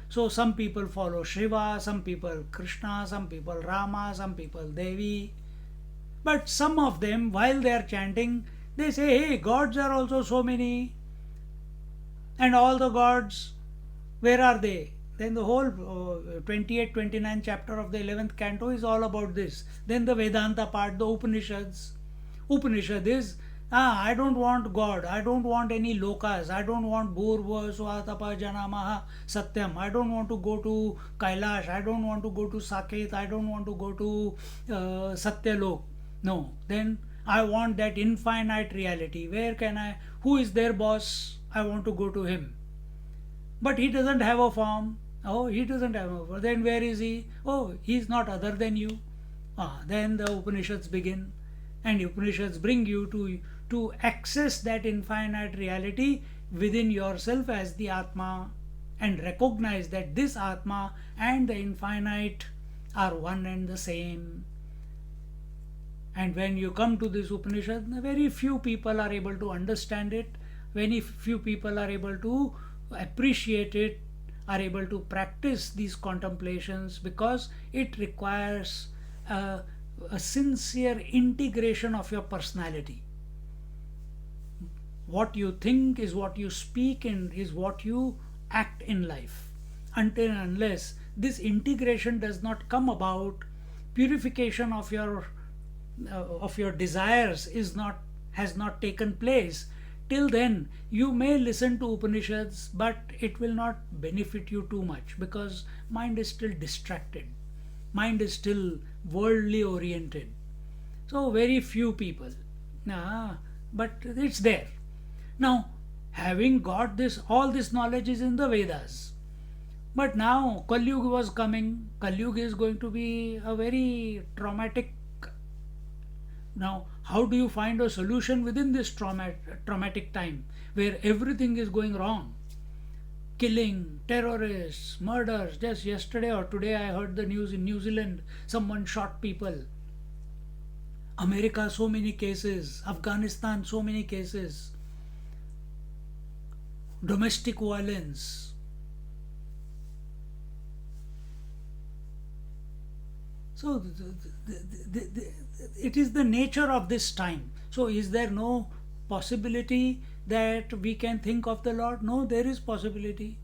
follow Shiva, some people Krishna, some people Rama, some people Devi. But some of them, while they are chanting, they say, hey, gods are also so many. And all the gods, where are they? Then the whole 28, 29 chapter of the 11th canto is all about this. Then the Vedanta part, the Upanishads. Upanishad is, I don't want God, I don't want any lokas, I don't want Bhurva, Swatapa, Janamaha, Satyam, I don't want to go to Kailash, I don't want to go to Saket, I don't want to go to Satyalok. No, then I want that infinite reality. Who is their boss? I want to go to him. But he doesn't have a form. Oh, he doesn't have a form. Then where is he? Oh, he is not other than you. Then the Upanishads begin. And Upanishads bring you to access that infinite reality within yourself as the Atma, and recognize that this Atma and the infinite are one and the same. And when you come to this Upanishad, very few people are able to understand it, very few people are able to appreciate it, are able to practice these contemplations, because it requires a sincere integration of your personality. What you think is what you speak and is what you act in life. Until and unless this integration does not come about, purification of your desires has not taken place. Till then, you may listen to Upanishads, but it will not benefit you too much, because mind is still distracted. Mind is still worldly oriented. So very few people. But it's there. Now, having got this, all this knowledge is in the Vedas. But now Kali Yuga was coming. Kali Yuga is going to be a very traumatic. Now, how do you find a solution within this traumatic time where everything is going wrong? Killing, terrorists, murders. Just yesterday or today I heard the news in New Zealand, someone shot people. America, so many cases. Afghanistan, so many cases. Domestic violence. So it is the nature of this time. So is there no possibility that we can think of the Lord? No, there is possibility.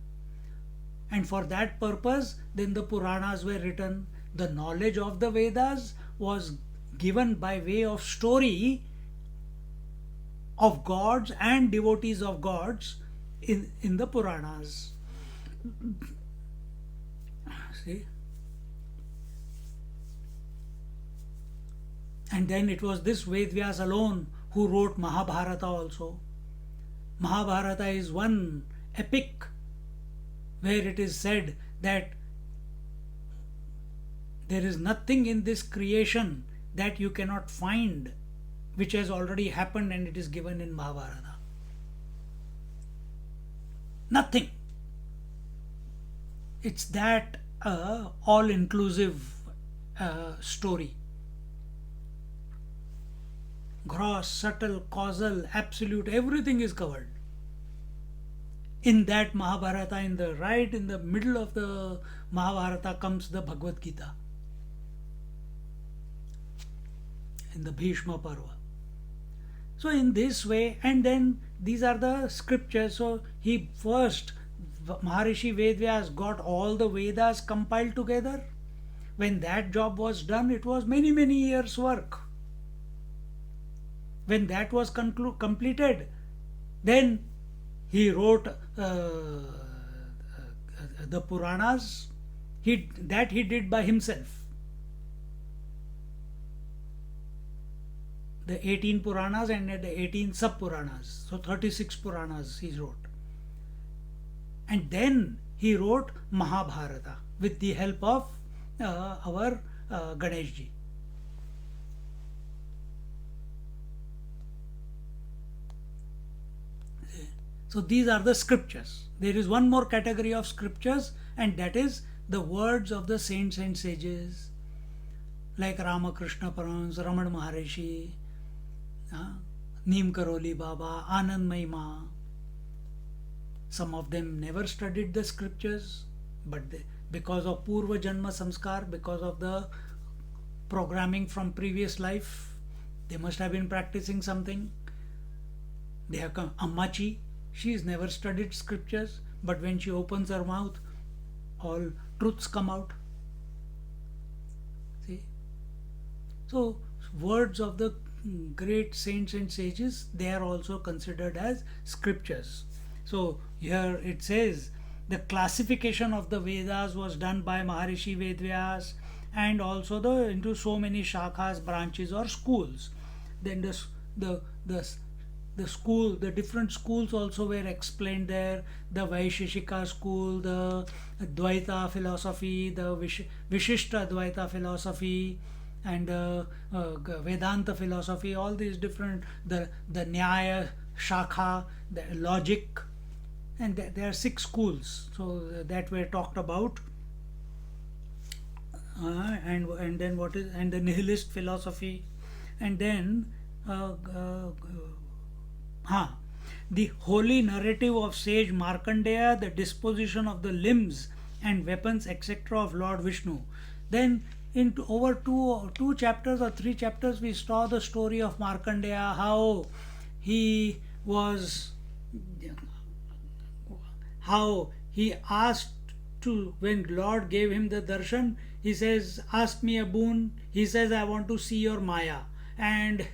And for that purpose, then the Puranas were written. The knowledge of the Vedas was given by way of story of gods and devotees of gods in the Puranas. See? And then it was this Vedvyas alone who wrote Mahabharata also. Mahabharata is one epic where it is said that there is nothing in this creation that you cannot find which has already happened, and it is given in Mahabharata. Nothing. It's that all-inclusive story. Gross, subtle, causal, absolute, everything is covered. In that Mahabharata, in the middle of the Mahabharata comes the Bhagavad Gita. In the Bhishma Parva. So in this way, and then these are the scriptures. So Maharishi Vedvyas got all the Vedas compiled together. When that job was done, it was many, many years' work. When that was completed, then he wrote the Puranas. He did by himself. The 18 Puranas and the 18 sub-Puranas. So 36 Puranas he wrote. And then he wrote Mahabharata with the help of our Ganeshji. So these are the scriptures. There is one more category of scriptures, and that is the words of the saints and sages, like Ramakrishna Paramahansa, Ramana Maharishi, Neem Karoli Baba, Anand Mahima. Some of them never studied the scriptures, but because of Purva Janma Samskar, because of the programming from previous life, they must have been practicing something. They have come. Ammachi, she has never studied scriptures, but when she opens her mouth, all truths come out. See? So, words of the great saints and sages, they are also considered as scriptures. So, here it says the classification of the Vedas was done by Maharishi Vedvyas, and also into so many shakhas, branches or schools. Then the school, the different schools also were explained there. The Vaisheshika school, the Dvaita philosophy, the Vishishta Dvaita philosophy, and Vedanta philosophy, all these different, the Nyaya Shakha, the logic, and there are 6 schools, so that were talked about. And then what is, and the nihilist philosophy, and then the holy narrative of sage Markandeya, the disposition of the limbs and weapons etc. of Lord Vishnu. Then in over two chapters or 3 chapters we saw the story of Markandeya, how he asked to, when Lord gave him the darshan, he says, ask me a boon. He says, I want to see your Maya. And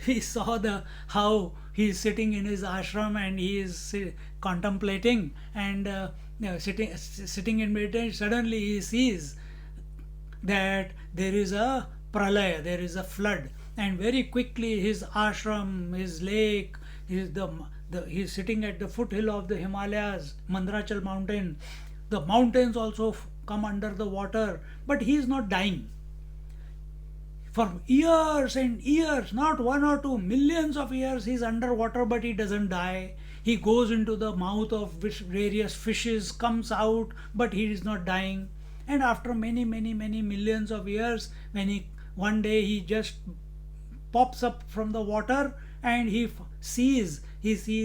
we saw how he is sitting in his ashram and he is contemplating and sitting in meditation. Suddenly he sees that there is a pralaya, there is a flood, and very quickly his ashram, his lake, he's sitting at the foothill of the Himalayas, Mandrachal mountain. The mountains also come under the water, but he is not dying. For years and years, not 1 or 2, millions of years, he is underwater, but he doesn't die. He goes into the mouth of various fishes, comes out, but he is not dying. And after many millions of years, when one day he just pops up from the water and he sees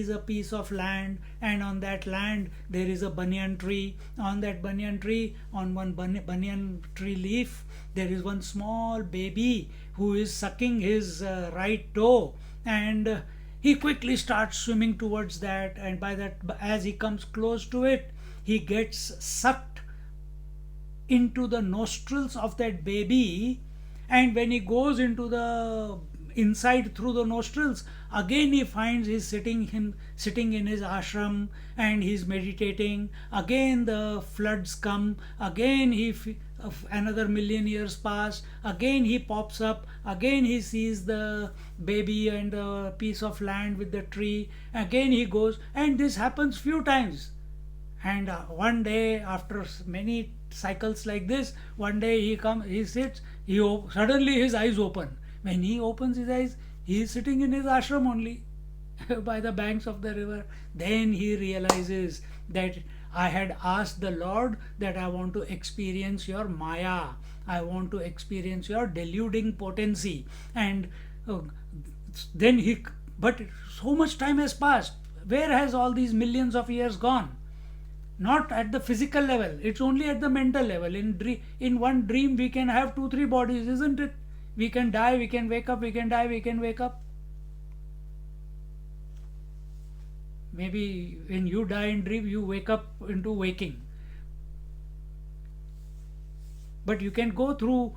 a piece of land, and on that land there is a banyan tree. On that banyan tree, on one banyan tree leaf, there is one small baby who is sucking his right toe, and he quickly starts swimming towards that, and as he comes close to it, he gets sucked into the nostrils of that baby, and when he goes into the inside through the nostrils, again he finds he's sitting in his ashram and he's meditating. Again the floods come, again another million years pass, again he pops up, again he sees the baby and the piece of land with the tree, again he goes, and this happens few times. And one day, after many cycles like this, one day he sits, suddenly his eyes open. When he opens his eyes, he is sitting in his ashram only by the banks of the river. Then he realizes that I had asked the Lord that I want to experience your Maya. I want to experience your deluding potency. And but so much time has passed. Where has all these millions of years gone? Not at the physical level. It's only at the mental level. In one dream, we can have 2-3 bodies, isn't it? We can die, we can wake up, we can die, we can wake up. Maybe when you die in dream, you wake up into waking. But you can go through,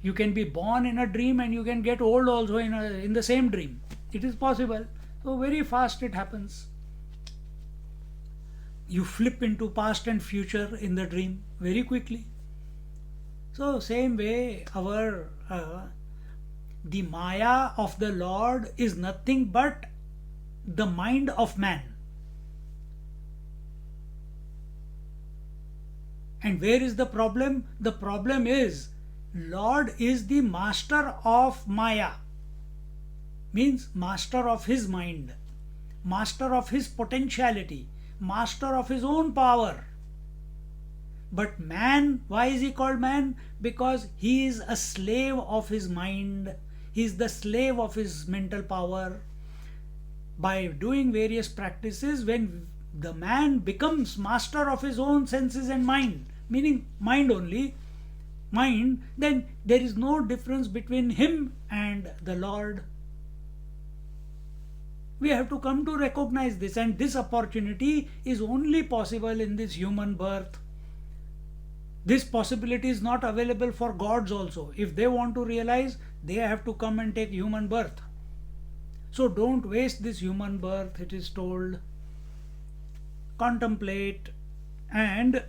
you can be born in a dream and you can get old also in the same dream. It is possible. So very fast it happens. You flip into past and future in the dream very quickly. So same way, the Maya of the Lord is nothing but the mind of man. And where is the problem? The problem is Lord is the master of Maya, means master of his mind. master of his potentiality, master of his own power. But man, why is he called man? Because he is a slave of his mind. He is the slave of his mental power. By doing various practices, when the man becomes master of his own senses and mind, meaning mind only, mind, then there is no difference between him and the Lord. We have to come to recognize this, and this opportunity is only possible in this human birth. This possibility is not available for gods also. If they want to realize, they have to come and take human birth. So don't waste this human birth, it is told. Contemplate, and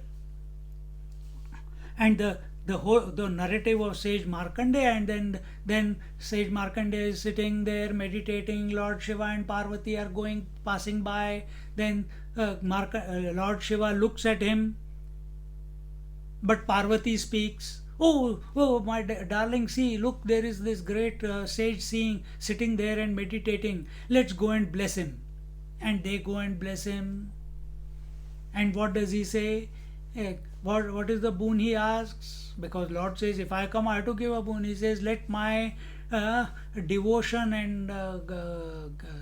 the narrative of sage Markandeya, and then sage Markandeya is sitting there meditating. Lord Shiva and Parvati are passing by. Then Lord Shiva looks at him, but Parvati speaks. Oh, my darling, see, look, there is this great sage sitting there and meditating. Let's go and bless him. And they go and bless him. And what does he say? What is the boon he asks? Because Lord says, if I come, I have to give a boon. He says, let my devotion and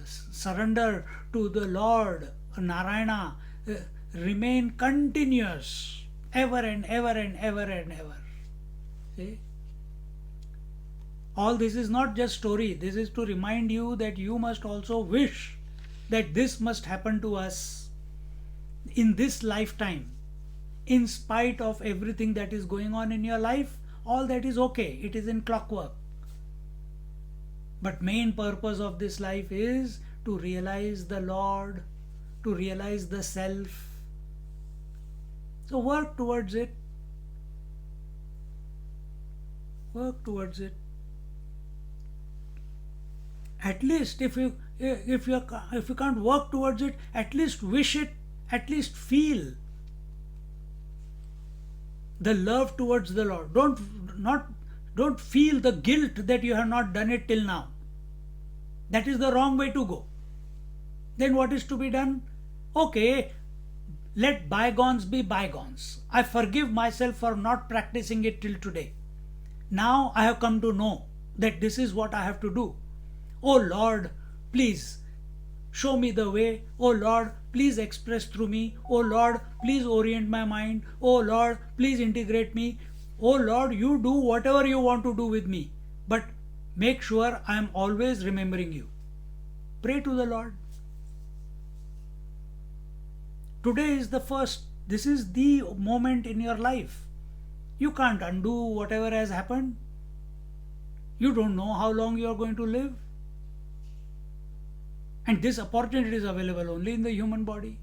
surrender to the Lord, Narayana, remain continuous, ever and ever and ever and ever. See? All this is not just story. This is to remind you that you must also wish that this must happen to us in this lifetime. In spite of everything that is going on in your life, all that is okay. It is in clockwork. But main purpose of this life is to realize the Lord, to realize the self. So work towards it. Work towards it. At least if you can't work towards it, at least wish it, at least feel the love towards the Lord. Don't feel the guilt that you have not done it till now. That is the wrong way to go. Then what is to be done? Okay, let bygones be bygones. I forgive myself for not practicing it till today. Now I have come to know that this is what I have to do. Oh Lord, please show me the way. Oh Lord, please express through me. Oh Lord, please orient my mind. Oh Lord, please integrate me. Oh Lord, you do whatever you want to do with me. But make sure I am always remembering you. Pray to the Lord. Today is this is the moment in your life. You can't undo whatever has happened. You don't know how long you are going to live. And this opportunity is available only in the human body.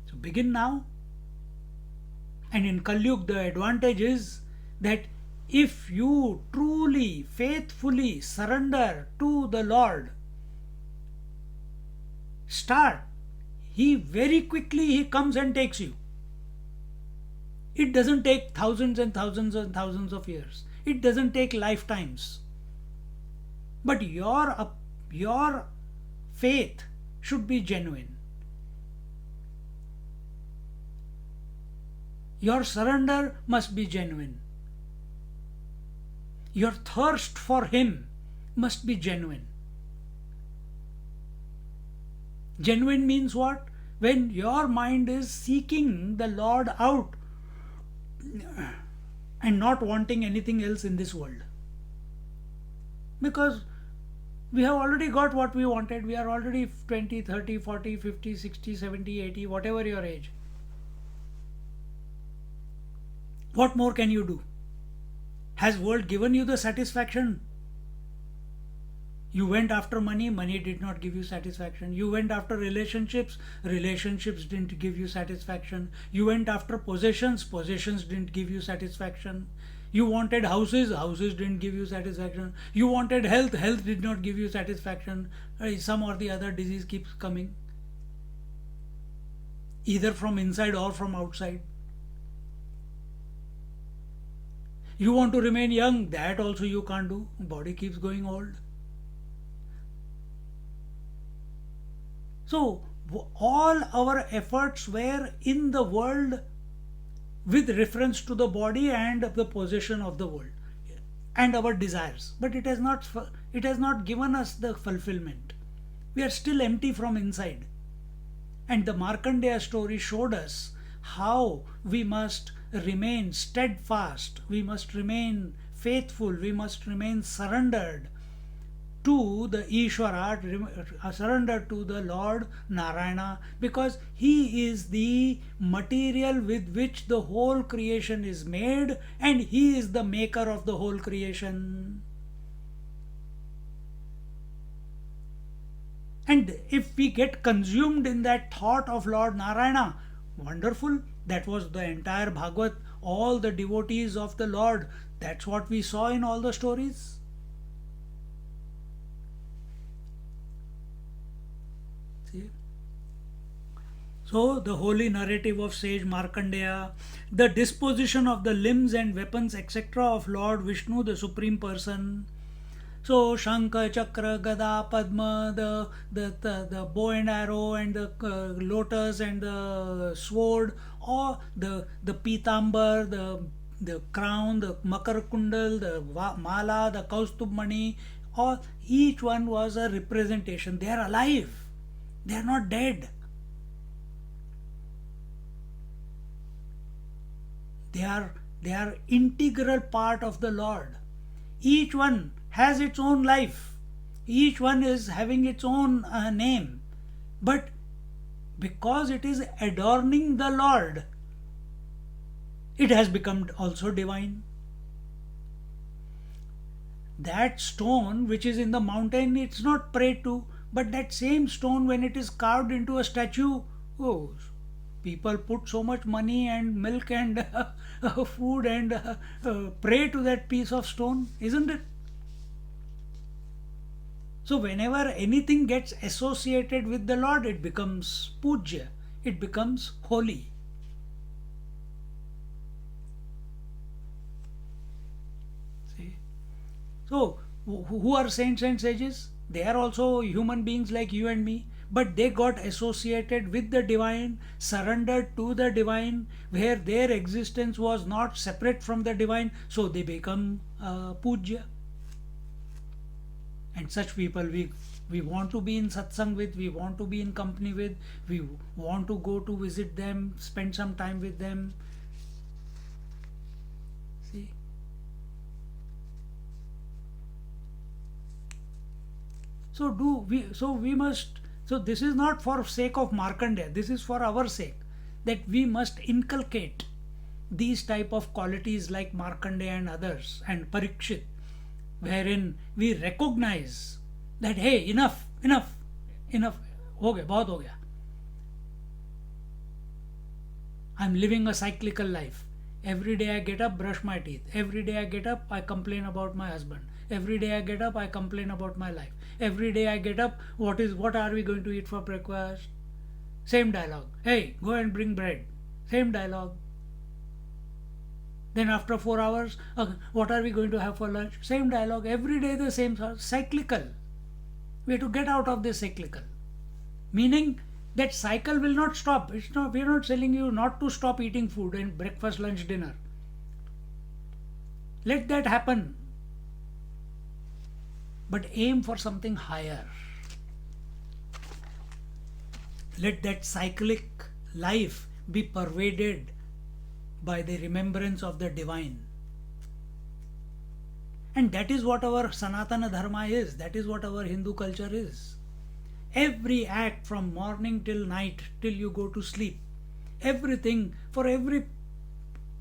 So begin now. And in Kali Yuga, the advantage is that if you truly, faithfully surrender to the Lord, start. He very quickly comes and takes you. It doesn't take thousands and thousands and thousands of years. It doesn't take lifetimes. But your faith should be genuine. Your surrender must be genuine. Your thirst for Him must be genuine. Genuine means what? When your mind is seeking the Lord out and not wanting anything else in this world. Because we have already got what we wanted. We are already 20, 30, 40, 50, 60, 70, 80, whatever your age. What more can you do? Has world given you the satisfaction? You went after money, money did not give you satisfaction. You went after relationships, relationships didn't give you satisfaction. You went after possessions, possessions didn't give you satisfaction. You wanted houses, houses didn't give you satisfaction. You wanted health, health did not give you satisfaction. Some or the other disease keeps coming, either from inside or from outside. You want to remain young, that also you can't do. Body keeps going old. So, all our efforts were in the world with reference to the body and the possession of the world and our desires. But it has not given us the fulfillment. We are still empty from inside. And the Markandeya story showed us how we must remain steadfast, we must remain faithful, we must remain surrendered to the Ishvara, surrendered to the Lord Narayana, because He is the material with which the whole creation is made, and He is the maker of the whole creation. And if we get consumed in that thought of Lord Narayana, wonderful, that was the entire Bhagavat, all the devotees of the Lord, that's what we saw in all the stories. See? So, the holy narrative of sage Markandeya, the disposition of the limbs and weapons, etc., of Lord Vishnu, the Supreme Person. So Shankha, Chakra, Gada, Padma, the bow and arrow, and the lotus and the sword, or the Pitambar, the crown, the Makar Kundal, the Mala, the Kaustubh Mani, or each one was a representation. They are alive. They are not dead. They are integral part of the Lord. Each one has its own life. Each one is having its own name. But because it is adorning the Lord, it has become also divine. That stone which is in the mountain, it's not prayed to, but that same stone, when it is carved into a statue, oh, people put so much money and milk and food and pray to that piece of stone, isn't it? So whenever anything gets associated with the Lord, it becomes puja, it becomes holy. See? So who are saints and sages? They are also human beings like you and me, but they got associated with the divine, surrendered to the divine, where their existence was not separate from the divine, so they become puja. And such people we want to be in satsang with, we want to be in company with, we want to go to visit them, spend some time with them. See? So this is not for sake of Markandeya, this is for our sake, that we must inculcate these type of qualities like Markandeya and others, and Parikshit, wherein we recognize that, hey, enough, ho gaya, bahut ho gaya. I'm living a cyclical life. Every day I get up, brush my teeth. Every day I get up, I complain about my husband. Every day I get up, I complain about my life. Every day I get up, what are we going to eat for breakfast? Same dialogue. Hey, go and bring bread. Same dialogue. Then after 4 hours, what are we going to have for lunch? Same dialogue. Every day the same, cyclical. We have to get out of this cyclical. Meaning that cycle will not stop. We are not telling you not to stop eating food and breakfast, lunch, dinner. Let that happen. But aim for something higher. Let that cyclic life be pervaded by the remembrance of the divine. And that is what our Sanatana Dharma is. That is what our Hindu culture is. Every act from morning till night, till you go to sleep, everything, for every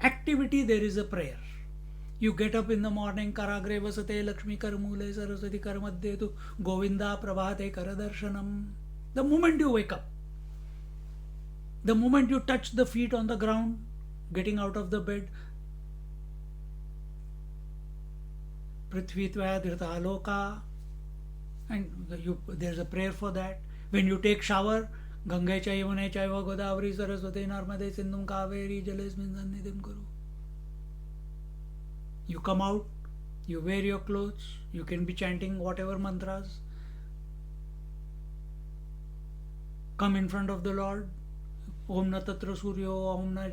activity there is a prayer. You get up in the morning, Karagre vasate Lakshmi Karmule Saraswati Karmadhetu Govinda Prabhate Karadarshanam. The moment you wake up, the moment you touch the feet on the ground, getting out of the bed, Prithvi Tvaya Dhrita Aloka, and there's a prayer for that. When you take shower, Gange Chayavane Chaiva Godavari Saraswati Narmade Sindhum Kaveri Jalesmin Sannidhim Kuru. You come out, you wear your clothes, you can be chanting whatever mantras, come in front of the Lord, Om Na Tatra Suryo, Om Na,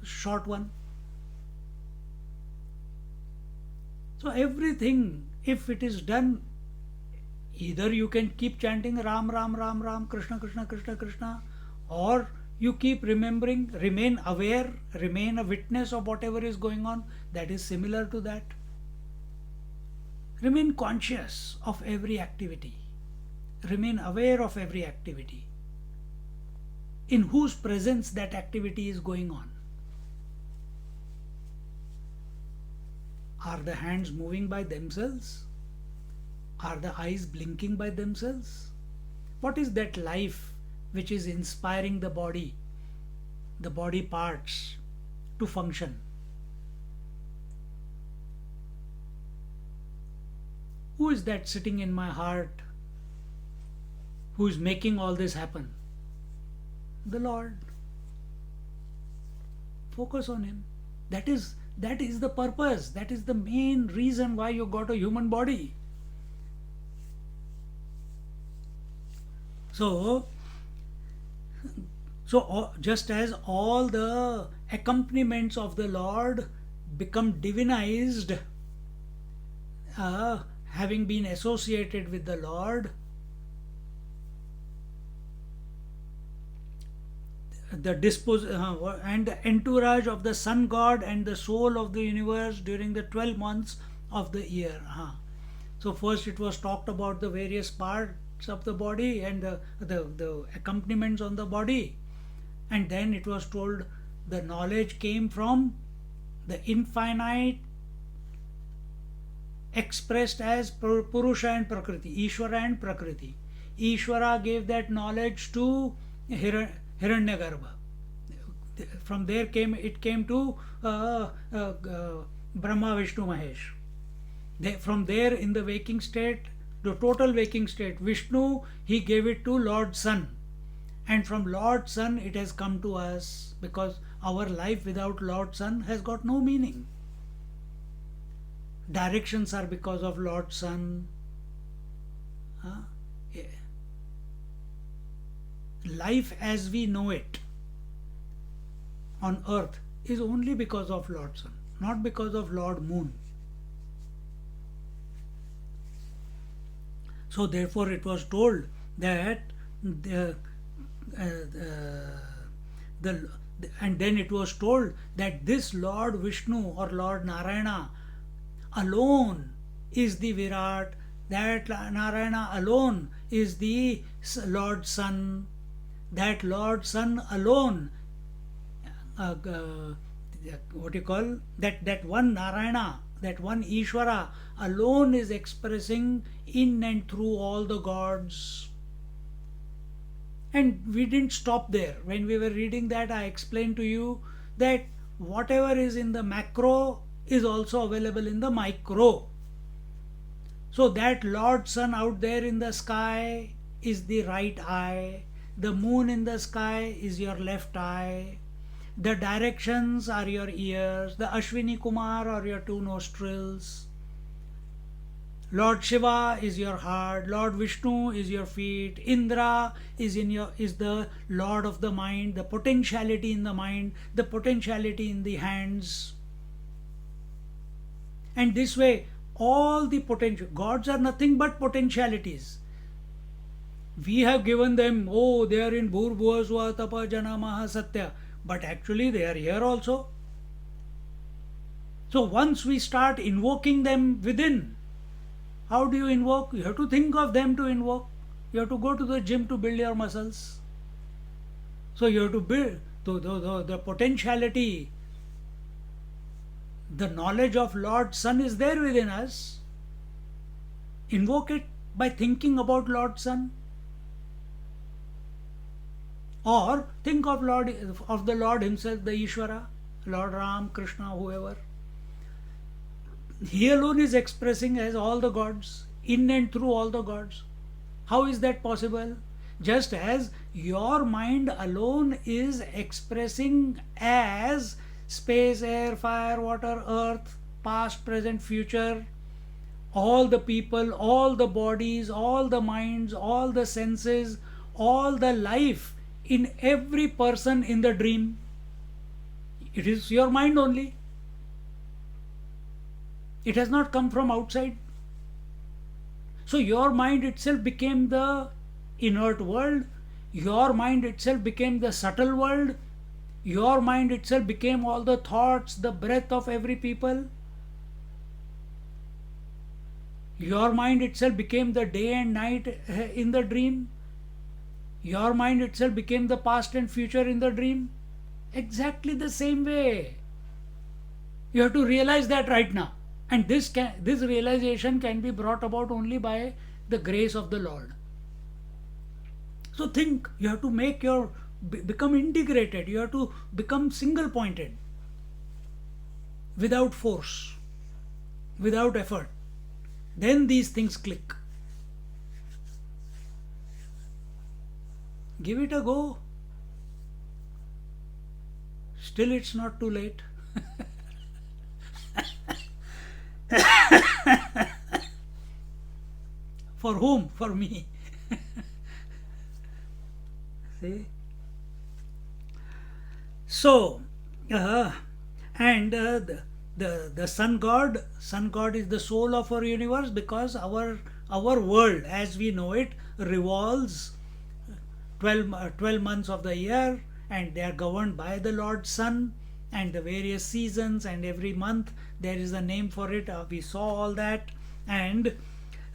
short one. So everything, if it is done, either you can keep chanting Ram, Ram, Ram, Ram, Krishna, Krishna, Krishna, Krishna, or you keep remembering, remain aware, remain a witness of whatever is going on. That is similar to that. Remain conscious of every activity. Remain aware of every activity. In whose presence that activity is going on. Are the hands moving by themselves? Are the eyes blinking by themselves? What is that life which is inspiring the body parts to function? Who is that sitting in my heart who is making all this happen? The Lord. Focus on Him. That is the purpose. That is the main reason why you got a human body. So just as all the accompaniments of the Lord become divinized, having been associated with the Lord, the and the entourage of the sun god and the soul of the universe during the 12 months of the year. So first it was talked about the various parts of the body and the accompaniments on the body, and then it was told the knowledge came from the infinite expressed as Purusha and Prakriti, Ishvara and Prakriti. Ishvara gave that knowledge to Hiranyagarbha. From there it came to Brahma, Vishnu, Mahesh. From there, in the waking state, the total waking state, Vishnu, he gave it to Lord Sun. And from Lord Sun it has come to us, because our life without Lord Sun has got no meaning. Directions are because of Lord Sun. Life as we know it on earth is only because of Lord Sun, not because of Lord Moon. So therefore it was told that and then it was told that this Lord Vishnu or Lord Narayana alone is the Virat, that Narayana alone is the Lord Sun, that Lord Sun alone, that one Narayana, that one Ishvara alone is expressing in and through all the gods. And we didn't stop there. When we were reading that, I explained to you that whatever is in the macro is also available in the micro. So that Lord Sun out there in the sky is the right eye, the moon in the sky is your left eye, the directions are your ears, the Ashwini Kumar are your two nostrils, Lord Shiva is your heart, Lord Vishnu is your feet, Indra is the Lord of the mind, the potentiality in the mind, the potentiality in the hands. And this way, all the potential gods are nothing but potentialities. We have given them, they are in Bhur Bhuva Tapa Jana Maha Satya, but actually they are here also. So once we start invoking them within, how do you invoke? You have to think of them to invoke. You have to go to the gym to build your muscles. So you have to build the potentiality. The knowledge of Lord Sun is there within us. Invoke it by thinking about Lord Sun. Or think of the Lord himself, the Ishvara, Lord Ram, Krishna, whoever. He alone is expressing as all the gods, in and through all the gods. How is that possible? Just as your mind alone is expressing as space, air, fire, water, earth, past, present, future, all the people, all the bodies, all the minds, all the senses, all the life in every person in the dream. It is your mind only. It has not come from outside. So your mind itself became the inert world. Your mind itself became the subtle world. Your mind itself became all the thoughts, the breath of every people. Your mind itself became the day and night in the dream. Your mind itself became the past and future in the dream. Exactly the same way. You have to realize that right now. And this realization can be brought about only by the grace of the Lord. So think, you have to become integrated. You have to become single pointed. Without force. Without effort. Then these things click. Give it a go. Still it's not too late. For whom? For me. See? So, and the sun god is the soul of our universe, because our world as we know it revolves 12 months of the year, and they are governed by the Lord Sun, and the various seasons, and every month there is a name for it. We saw all that. And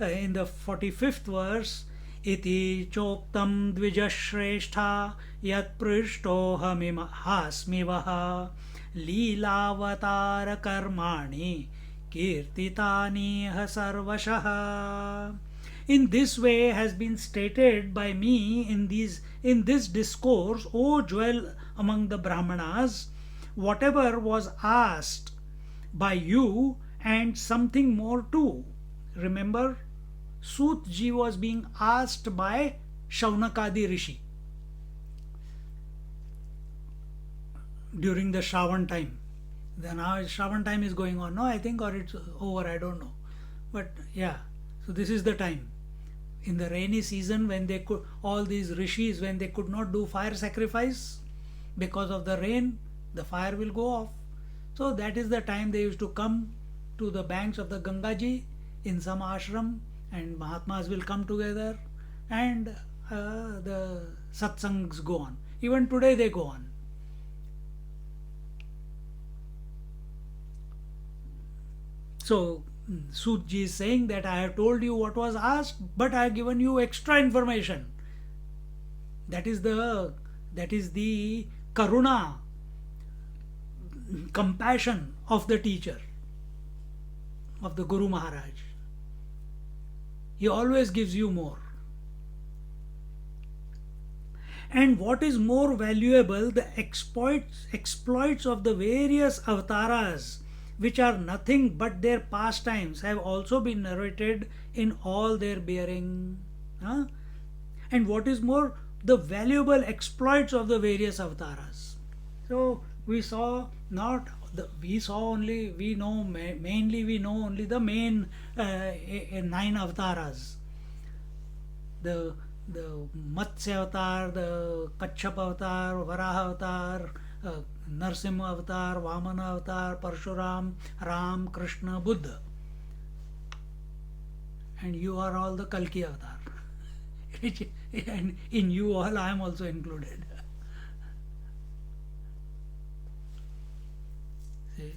in the 45th verse, iti choktam dvijashrestha yat prishtoham hasmivaha leelavatara karmani kirtitani sarvashah. In this way has been stated by me in this discourse, O dwell among the Brahmanas, whatever was asked by you and something more too. Remember, Sut ji was being asked by Shaunakadi Rishi during the Shravan time. Now Shravan time is going on, no, I think, or it's over, I don't know. But yeah, so this is the time. In the rainy season, when they could, all these rishis, when they could not do fire sacrifice because of the rain, the fire will go off. So that is the time they used to come to the banks of the Gangaji in some ashram, and Mahatmas will come together, and the satsangs go on. Even today they go on. So Sutji is saying that I have told you what was asked, but I have given you extra information. That is the karuna, compassion of the teacher, of the Guru Maharaj. He always gives you more. And what is more valuable, the exploits of the various avatars, which are nothing but their pastimes, have also been narrated in all their bearing. And what is more, the valuable exploits of the various avatars. So we saw mainly we know only the main 9 avatars. The Matsya avatar, the Kachap avatar, Varaha avatar, Narsimha avatar, Vamana avatar, Parshuram, Ram, Krishna, Buddha. And you are all the Kalki avatar. And in you all I am also included. See,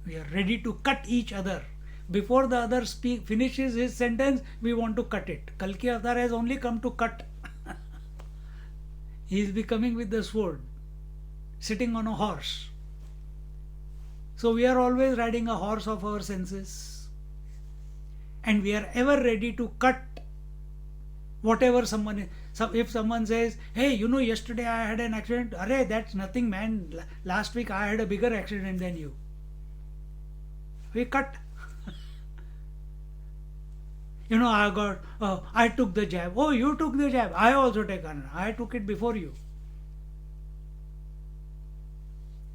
we are ready to cut each other. Before the other finishes his sentence, we want to cut it. Kalki avatar has only come to cut. He is becoming with the sword, sitting on a horse. So we are always riding a horse of our senses, and we are ever ready to cut whatever if someone says, hey, yesterday I had an accident. Arey, that's nothing, man. Last week I had a bigger accident than you. We cut. I took the jab. Oh, you took the jab. I also taken. I took it before you.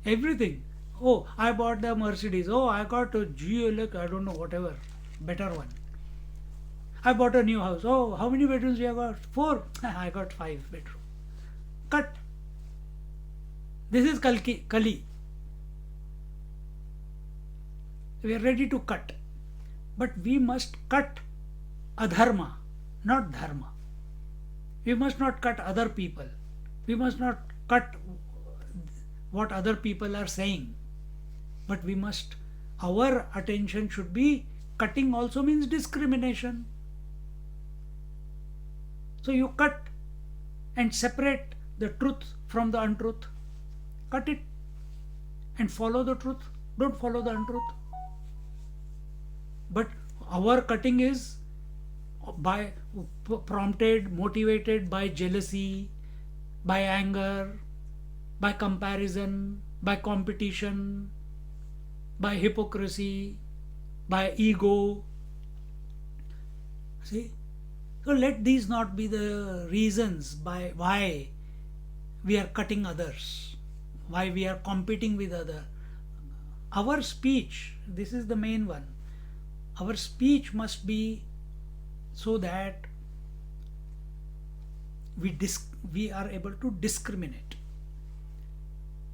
Everything. Oh, I bought the Mercedes. Oh, I got a GLX, I don't know, whatever, better one. I bought a new house. Oh, how many bedrooms you have got? 4. I got 5 bedroom. Cut. This is Kali. We are ready to cut. But we must cut adharma, not dharma. We must not cut other people. We must not cut what other people are saying. But we must, our attention should be, cutting also means discrimination. So you cut and separate the truth from the untruth. Cut it and follow the truth. Don't follow the untruth. But our cutting is by prompted, motivated by jealousy, by anger, by comparison, by competition, by hypocrisy, by ego. See? So let these not be the reasons by why we are cutting others, why we are competing with others. Our speech, this is the main one. Our speech must be so that we are able to discriminate.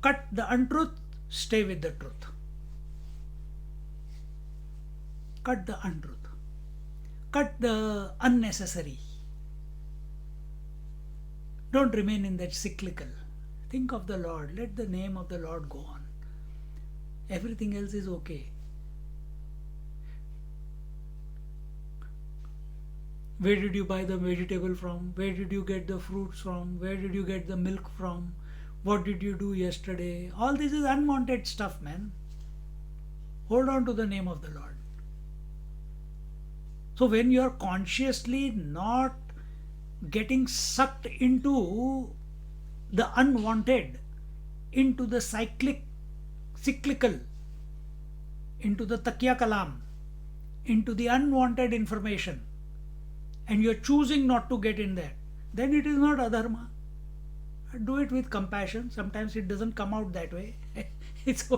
Cut the untruth, stay with the truth. Cut the untruth. Cut the unnecessary. Don't remain in that cyclical. Think of the Lord. Let the name of the Lord go on. Everything else is okay. Where did you buy the vegetable from? Where did you get the fruits from? Where did you get the milk from? What did you do yesterday? All this is unwanted stuff, man. Hold on to the name of the Lord. So when you are consciously not getting sucked into the unwanted, into the cyclical, into the takya kalam, into the unwanted information, and you're choosing not to get in there, then it is not adharma. Do it with compassion. Sometimes it doesn't come out that way. It's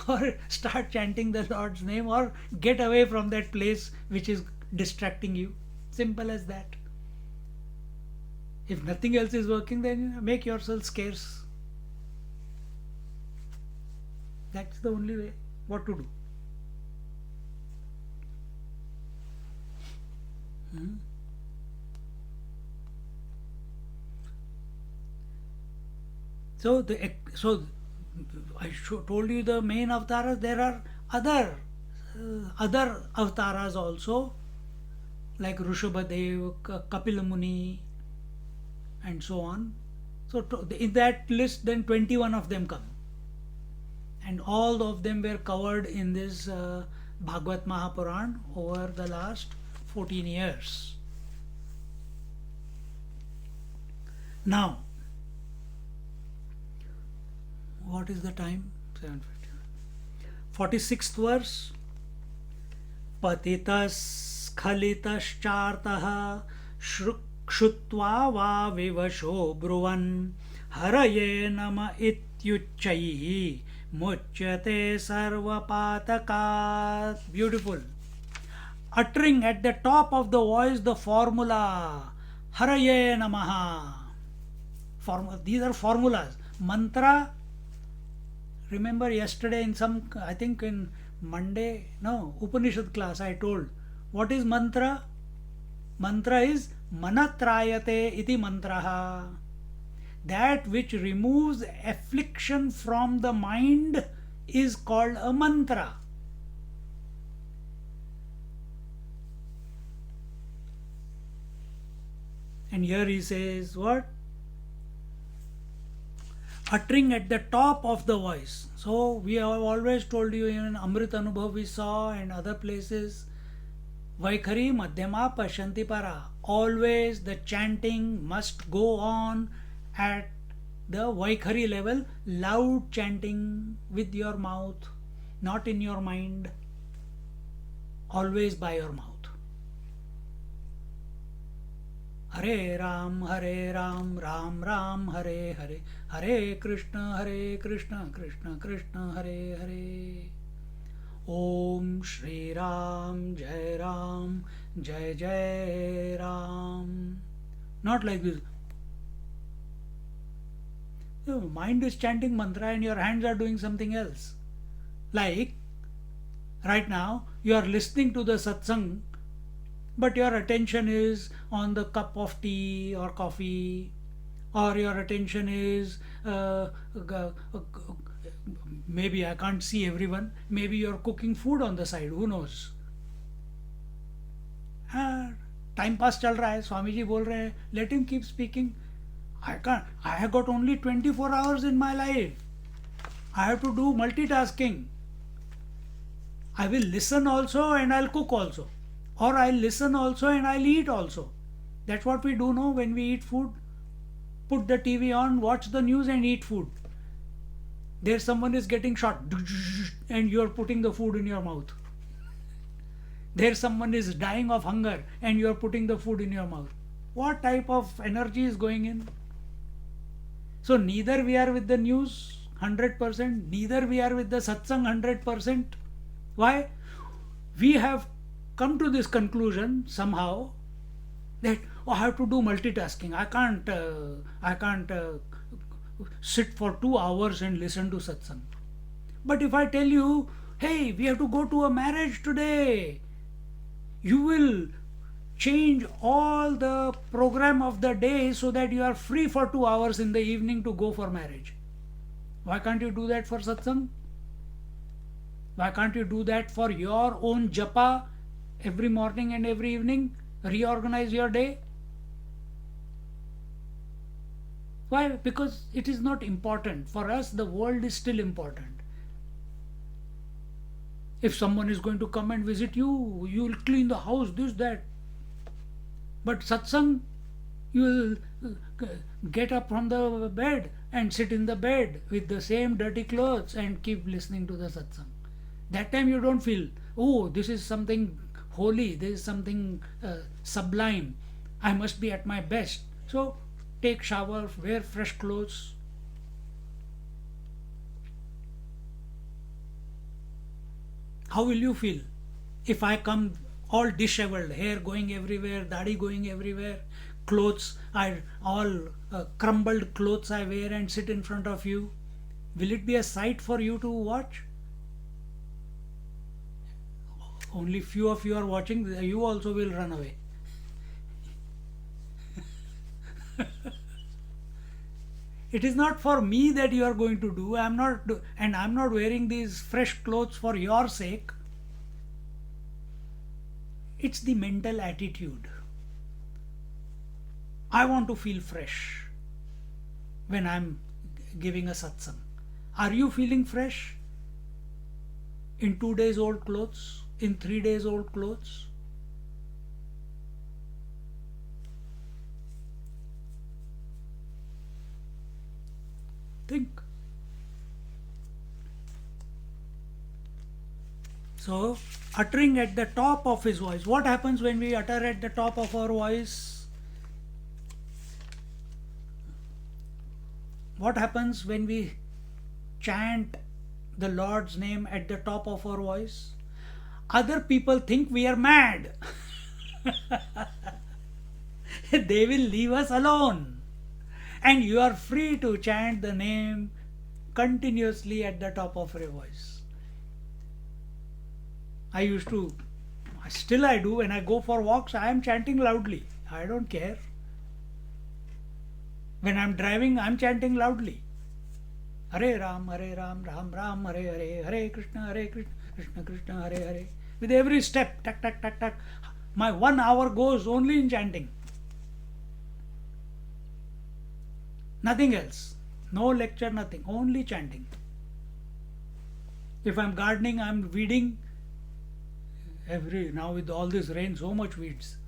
or start chanting the Lord's name, or get away from that place which is distracting you. Simple as that. If nothing else is working, then make yourself scarce. That's the only way. What to do? So I told you the main avatars. There are other avatars also, like Rishabhadev, Kapila Muni, and so on. So in that list, then 21 of them come, and all of them were covered in this Bhagavad Mahapuran over the last 14 years. Now, what is the time? 7:50. 46th verse. Patitas khalitas chartah kshutva va vivasho bruvan haraye nama ityuchaihi muchyate sarvapatakat. Beautiful. Uttering at the top of the voice the formula Haraye Namaha. These are formulas. Mantra. Remember yesterday in some, I think in Upanishad class I told, what is mantra? Mantra is Manatrayate iti mantraha. That which removes affliction from the mind is called a mantra. And here he says what? Uttering at the top of the voice. So we have always told you in Amrit Anubhav we saw and other places, Vaikhari Madhyama Pashanti Para. Always the chanting must go on at the Vaikhari level, loud chanting with your mouth, not in your mind, always by your mouth. Hare Ram, Ram Ram, Hare Hare, Hare Krishna, Krishna Krishna, Hare Hare. Om Shri Ram, Jai Jai Ram. Not like this. Your mind is chanting mantra and your hands are doing something else. Like right now, you are listening to the satsang, but your attention is on the cup of tea or coffee, or your attention is maybe I can't see everyone, maybe you're cooking food on the side, who knows. Time pass चल रहा है, स्वामी जी बोल रहे हैं, let him keep speaking. I have got only 24 hours in my life. I have to do multitasking. I will listen also and I'll cook also. Or I'll listen also and I'll eat also. That's what we do now when we eat food. Put the TV on, watch the news and eat food. There someone is getting shot and you're putting the food in your mouth. There someone is dying of hunger and you're putting the food in your mouth. What type of energy is going in? So neither we are with the news 100%, neither we are with the satsang 100%. Why? We have come to this conclusion somehow that I have to do multitasking. I can't sit for 2 hours and listen to satsang. But if I tell you, hey, we have to go to a marriage today, you will change all the program of the day so that you are free for 2 hours in the evening to go for marriage. Why can't you do that for satsang? Why can't you do that for your own japa every morning and every evening? Reorganize your day. Why? Because it is not important. For us, the world is still important. If someone is going to come and visit you, you will clean the house, this, that. But satsang, you will get up from the bed and sit in the bed with the same dirty clothes and keep listening to the satsang. That time you don't feel, oh, this is something holy, this is something sublime, I must be at my best. So take shower, wear fresh clothes. How will you feel if I come all disheveled, hair going everywhere, dadi going everywhere, clothes are all crumbled clothes I wear and sit in front of you? Will it be a sight for you to watch? Only few of you are watching, you also will run away. It is not for me that you are going to do. I'm not wearing these fresh clothes for your sake. It's the mental attitude. I want to feel fresh when I'm giving a satsang. Are you feeling fresh in 2 days old clothes? In 3 days old clothes? Think. So, uttering at the top of his voice. What happens when we utter at the top of our voice? What happens when we chant the Lord's name at the top of our voice? Other people think we are mad. They will leave us alone. And you are free to chant the name continuously at the top of your voice. Still I do, when I go for walks, I am chanting loudly. I don't care. When I'm driving, I'm chanting loudly. Hare Ram, Ram Ram, Hare Hare, Hare Krishna, Krishna Krishna, Hare Hare. With every step, tak, tak, tak, tak. My 1 hour goes only in chanting. Nothing else. No lecture, nothing. Only chanting. If I'm gardening, I'm weeding. Now with all this rain, so much weeds.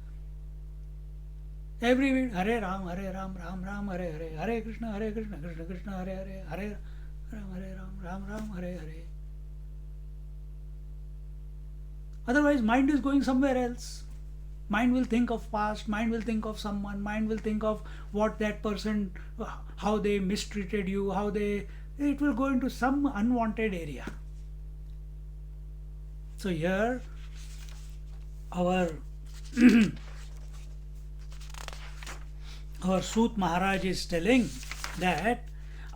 Every weed, Hare Ram, Ram Ram, Hare Hare, Hare Krishna, Krishna Krishna, Hare Hare, Hare Ram, Ram, Hare Hare. Otherwise, mind is going somewhere else. Mind will think of past, mind will think of someone, mind will think of what that person, how they mistreated you, it will go into some unwanted area. So here our our Sut Maharaj is telling that,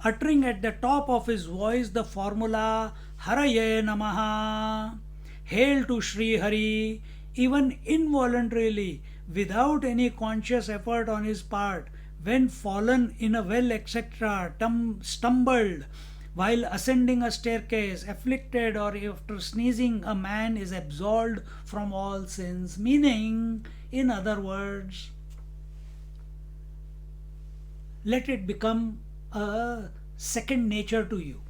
uttering at the top of his voice the formula Haraye Namaha, hail to Sri Hari, even involuntarily, without any conscious effort on his part, when fallen in a well, etc., stumbled while ascending a staircase, afflicted, or after sneezing, a man is absolved from all sins. Meaning, in other words, let it become a second nature to you.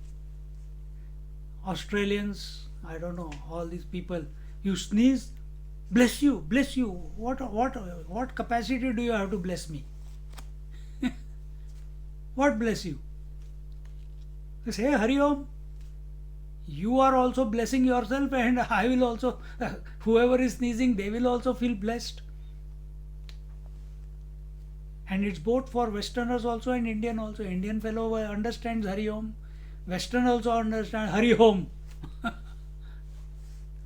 Australians, I don't know, all these people, you sneeze, bless you, bless you. What capacity do you have to bless me? What bless you? You say, Hari Om, you are also blessing yourself, and I will also, whoever is sneezing, they will also feel blessed. And it's both for Westerners also and Indian also. Indian fellow understands Hari Om. Western also understands Hari Om.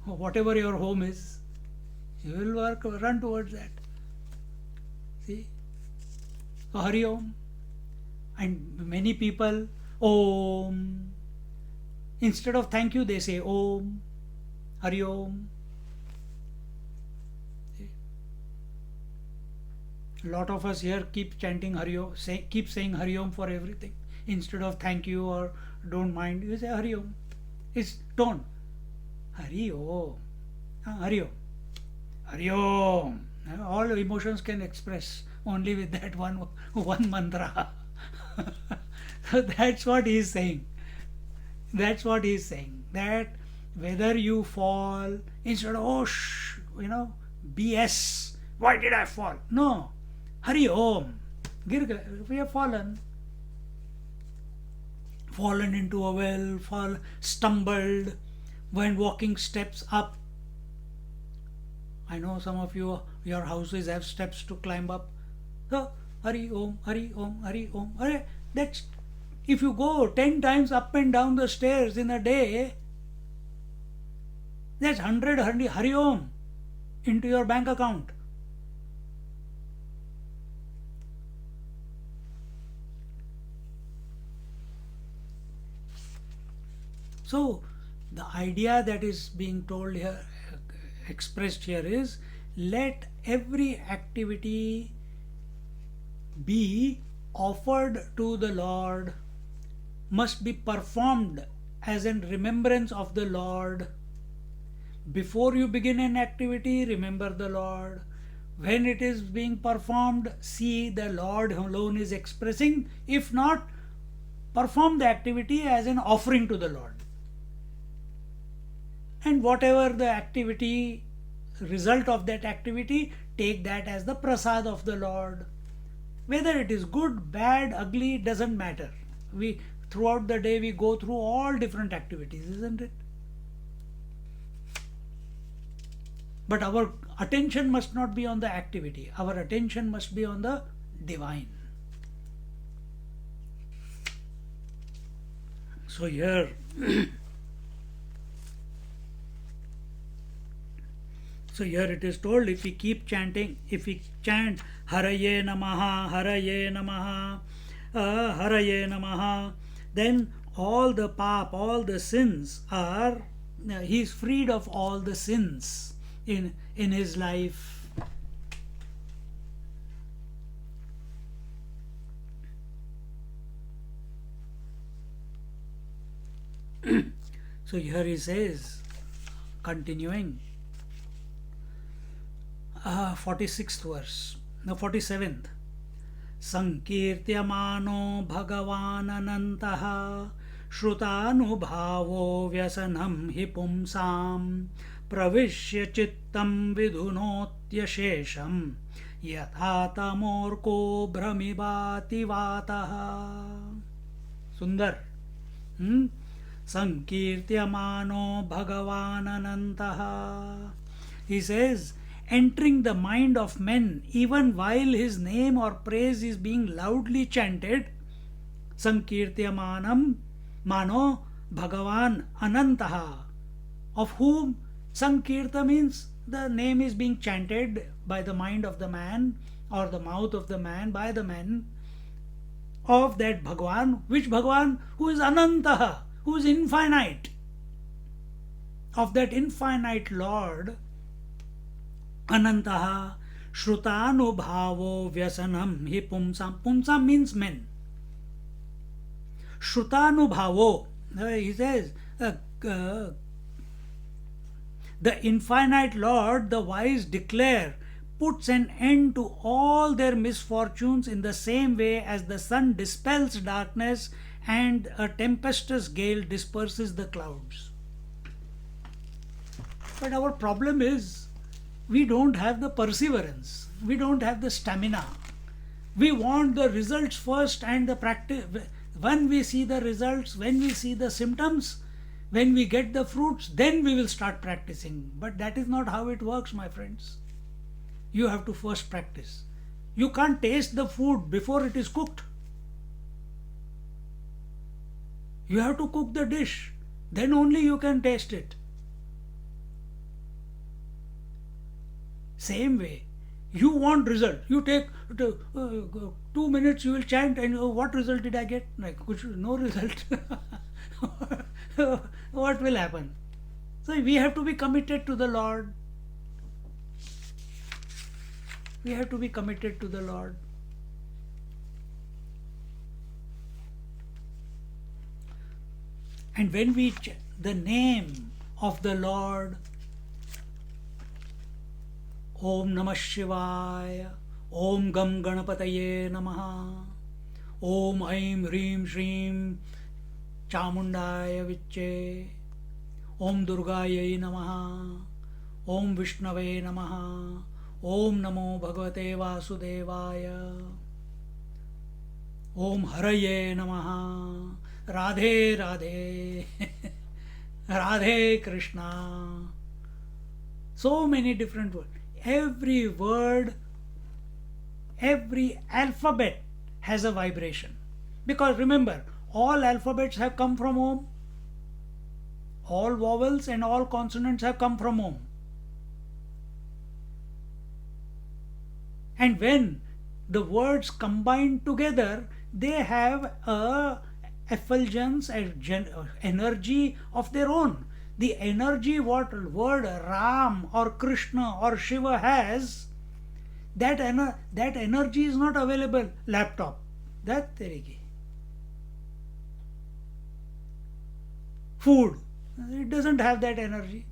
Whatever your home is, you will run towards that. See? So Hari Om. And many people, Om. Instead of thank you, they say Om, Hari Om. A lot of us here keep chanting Hari Om, keep saying Hari Om for everything. Instead of thank you or don't mind, you say Hari Om. It's tone. Hari Om. Hari Om. Hari Om. All emotions can express only with that one mantra. So that's what he is saying. That's what he is saying. That whether you fall, instead of, BS, why did I fall? No. Hari Om. We have fallen. Fallen into a well, stumbled when walking steps up. I know some of you, your houses have steps to climb up. So, Hari Om, Hari Om, Hari Om. That's, if you go 10 times up and down the stairs in a day, that's 100 Hari Om into your bank account. So, the idea that is being told here, expressed here is, let every activity be offered to the Lord, must be performed as in remembrance of the Lord. Before you begin an activity, remember the Lord. When it is being performed, see the Lord alone is expressing. If not, perform the activity as an offering to the Lord. And whatever the activity, result of that activity, take that as the prasad of the Lord. Whether it is good, bad, ugly, doesn't matter. Throughout the day we go through all different activities, isn't it? But our attention must not be on the activity. Our attention must be on the divine. So here it is told, if we keep chanting, if we chant Haraye Namaha, Haraye Namaha, Haraye Namaha, then all the pap, all the sins are, he is freed of all the sins in his life. So here he says, continuing, 46th verse, no 47th. Sankirtyamano Bhagavan Anantaha Shrutanubhavo Vyasanam hi pumsam Pravishya Chittam Vidhunotya Shesham Yathatamorko Bhramibati Vataha. Sundar. Sankirtyamano Bhagavan Anantaha. He says, entering the mind of men even while his name or praise is being loudly chanted. Sankirtyamanam mano Bhagavan Anantaha, of whom Sankirta means the name is being chanted by the mind of the man or the mouth of the man by the man of that Bhagavan. Which Bhagavan? Who is Anantaha, who is infinite. Of that infinite Lord, Anantaha Shrutanubhavo Vyasanam hi Pumsam. Pumsam means men. Shrutanubhavo, he says, the infinite Lord, the wise declare, puts an end to all their misfortunes in the same way as the sun dispels darkness and a tempestuous gale disperses the clouds. But our problem is, we don't have the perseverance, we don't have the stamina. We want the results first and the practice. When we see the results, when we see the symptoms, when we get the fruits, then we will start practicing. But that is not how it works, my friends. You have to first practice. You can't taste the food before it is cooked. You have to cook the dish, then only you can taste it. Same way, you want result. You take 2 minutes, you will chant, and what result did I get? Like, no result. What will happen? So we have to be committed to the Lord. We have to be committed to the Lord. And when we the name of the Lord, Om Namah Shivaya, Om Gam Ganapataye Namaha, Om Aim Reem Shreem Chamundaya Viche, Om Durgaya Namaha, Om Vishnave Namaha, Om Namo Bhagavate Vasudevaya, Om Haraye Namaha, Radhe Radhe, Radhe Krishna. So many different words. Every word, every alphabet has a vibration. Because remember, all alphabets have come from Om. All vowels and all consonants have come from Om. And when the words combine together, they have a effulgence, energy of their own. The energy what word Ram or Krishna or Shiva has, that energy is not available. Laptop, that terigi. Food, it doesn't have that energy.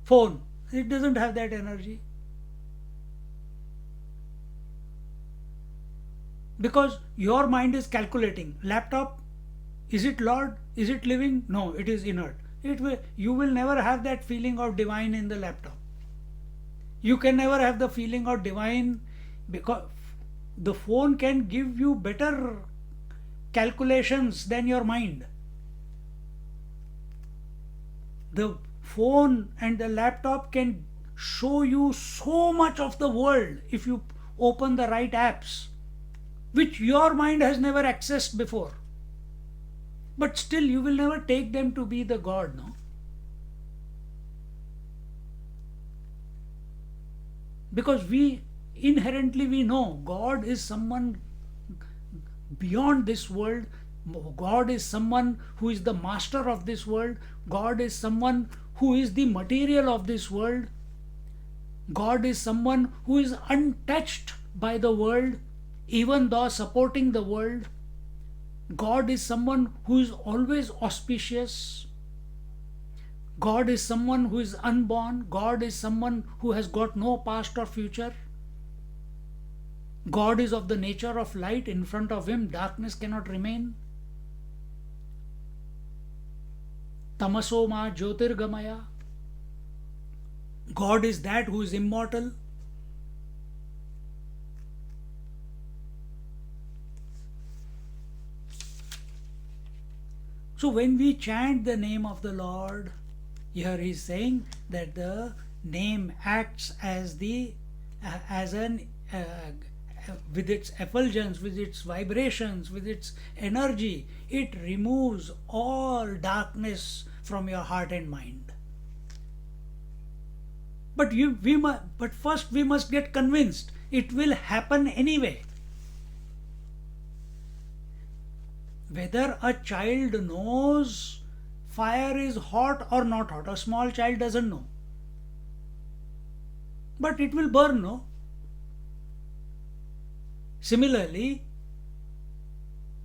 Phone, it doesn't have that energy. Because your mind is calculating. Laptop, is it Lord? Is it living? No, it is inert. You will never have that feeling of divine in the laptop. You can never have the feeling of divine because the phone can give you better calculations than your mind. The phone and the laptop can show you so much of the world if you open the right apps, which your mind has never accessed before. But still you will never take them to be the God, no? Because we inherently know God is someone beyond this world. God is someone who is the master of this world. God is someone who is the material of this world. God is someone who is untouched by the world, even though supporting the world. God is someone who is always auspicious. God is someone who is unborn. God is someone who has got no past or future. God is of the nature of light. In front of him, darkness cannot remain. Tamaso ma jyotirgamaya. God is that who is immortal. So when we chant the name of the Lord, here he is saying that the name acts as the as an with its effulgence, with its vibrations, with its energy, it removes all darkness from your heart and mind. But but first we must get convinced it will happen anyway. Whether a child knows fire is hot or not hot, a small child doesn't know. But it will burn, no? Similarly,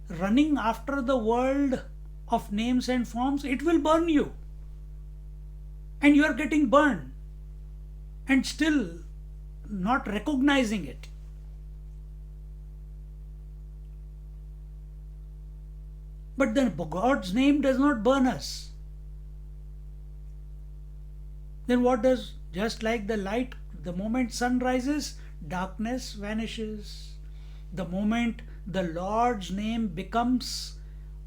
running after the world of names and forms, it will burn you. And you are getting burned and still not recognizing it. But then God's name does not burn us. Then what does, just like the light, the moment sun rises, darkness vanishes. The moment the Lord's name becomes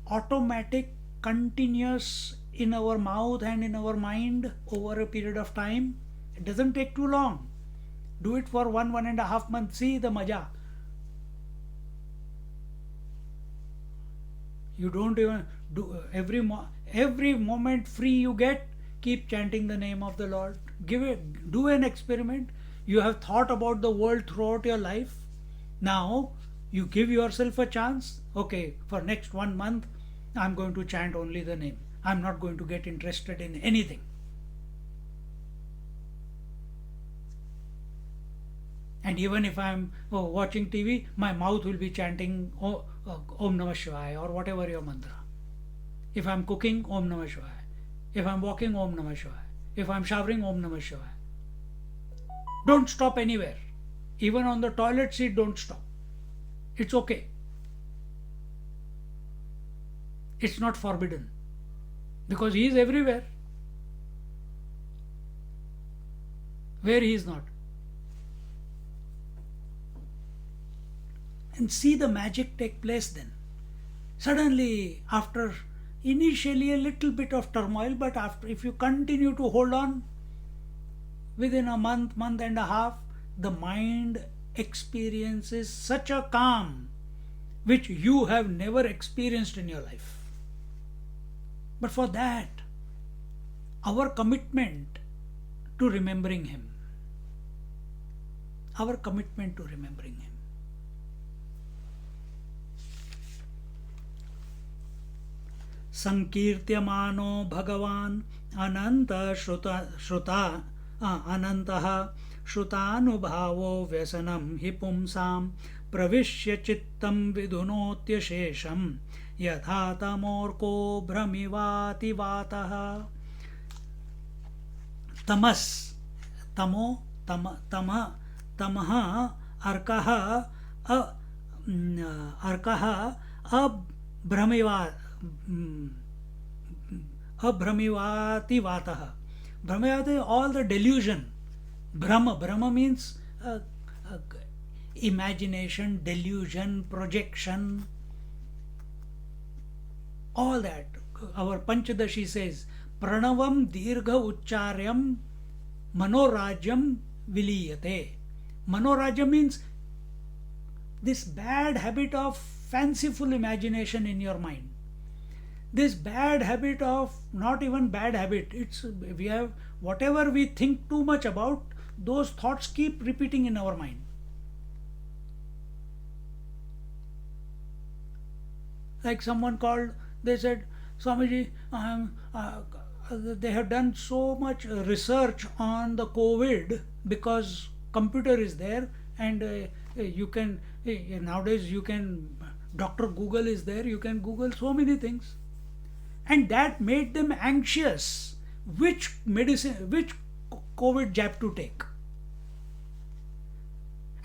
automatic, continuous in our mouth and in our mind over a period of time, it doesn't take too long. Do it for 1.5 months. See the maja. You don't even do every moment free you get, keep chanting the name of the Lord. Do an experiment. You have thought about the world throughout your life. Now you give yourself a chance. Okay, for next 1 month, I'm going to chant only the name. I'm not going to get interested in anything. And even if I'm watching TV, my mouth will be chanting Om Namah Shivaya or whatever your mantra. If I'm cooking, Om Namah Shivaya. If I'm walking, Om Namah Shivaya. If I'm showering, Om Namah Shivaya. Don't stop anywhere. Even on the toilet seat, don't stop. It's okay. It's not forbidden. Because He is everywhere. Where He is not. And see the magic take place then. Suddenly, after initially a little bit of turmoil, but after, if you continue to hold on, within a month and a half, the mind experiences such a calm which you have never experienced in your life. But for that, our commitment to remembering Him. Our commitment to remembering Him. Sankirtyamano Bhagavan Ananta Shruta Anantah Shrutanubhavo Vyasanam hi pumsam Pravishya Chittam Vidunotya Shesham Yatha Tamorko Bhramivati Vatah. Tamas Tamo Tamaha Arkaha Abhramivati Vatah. Brahmavati, all the delusion. Brahma means imagination, delusion, projection, all that. Our Panchadashi says, Pranavam Dirgha Ucharyam Manorajyam Viliyate. Manorajya means this bad habit of fanciful imagination in your mind. This bad habit of, not even bad habit, we have, whatever we think too much about, those thoughts keep repeating in our mind. Like someone called, they said, Swamiji, they have done so much research on the COVID because computer is there and you can, nowadays you can, Dr. Google is there, you can Google so many things. And that made them anxious which medicine, which COVID jab to take.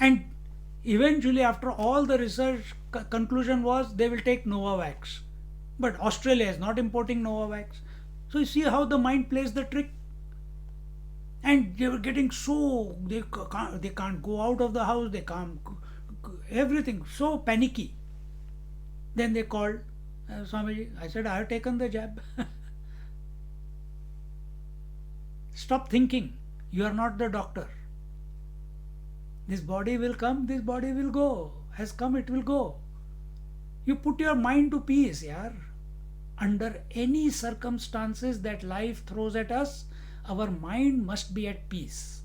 And eventually, after all the research, conclusion was they will take Novavax. But Australia is not importing Novavax. So you see how the mind plays the trick. And they were getting so, they can't go out of the house, they can't, everything, so panicky. Then they called Swamiji. I said, I have taken the jab. Stop thinking. You are not the doctor. This body will come, this body will go. Has come, it will go. You put your mind to peace, yaar. Under any circumstances that life throws at us, our mind must be at peace.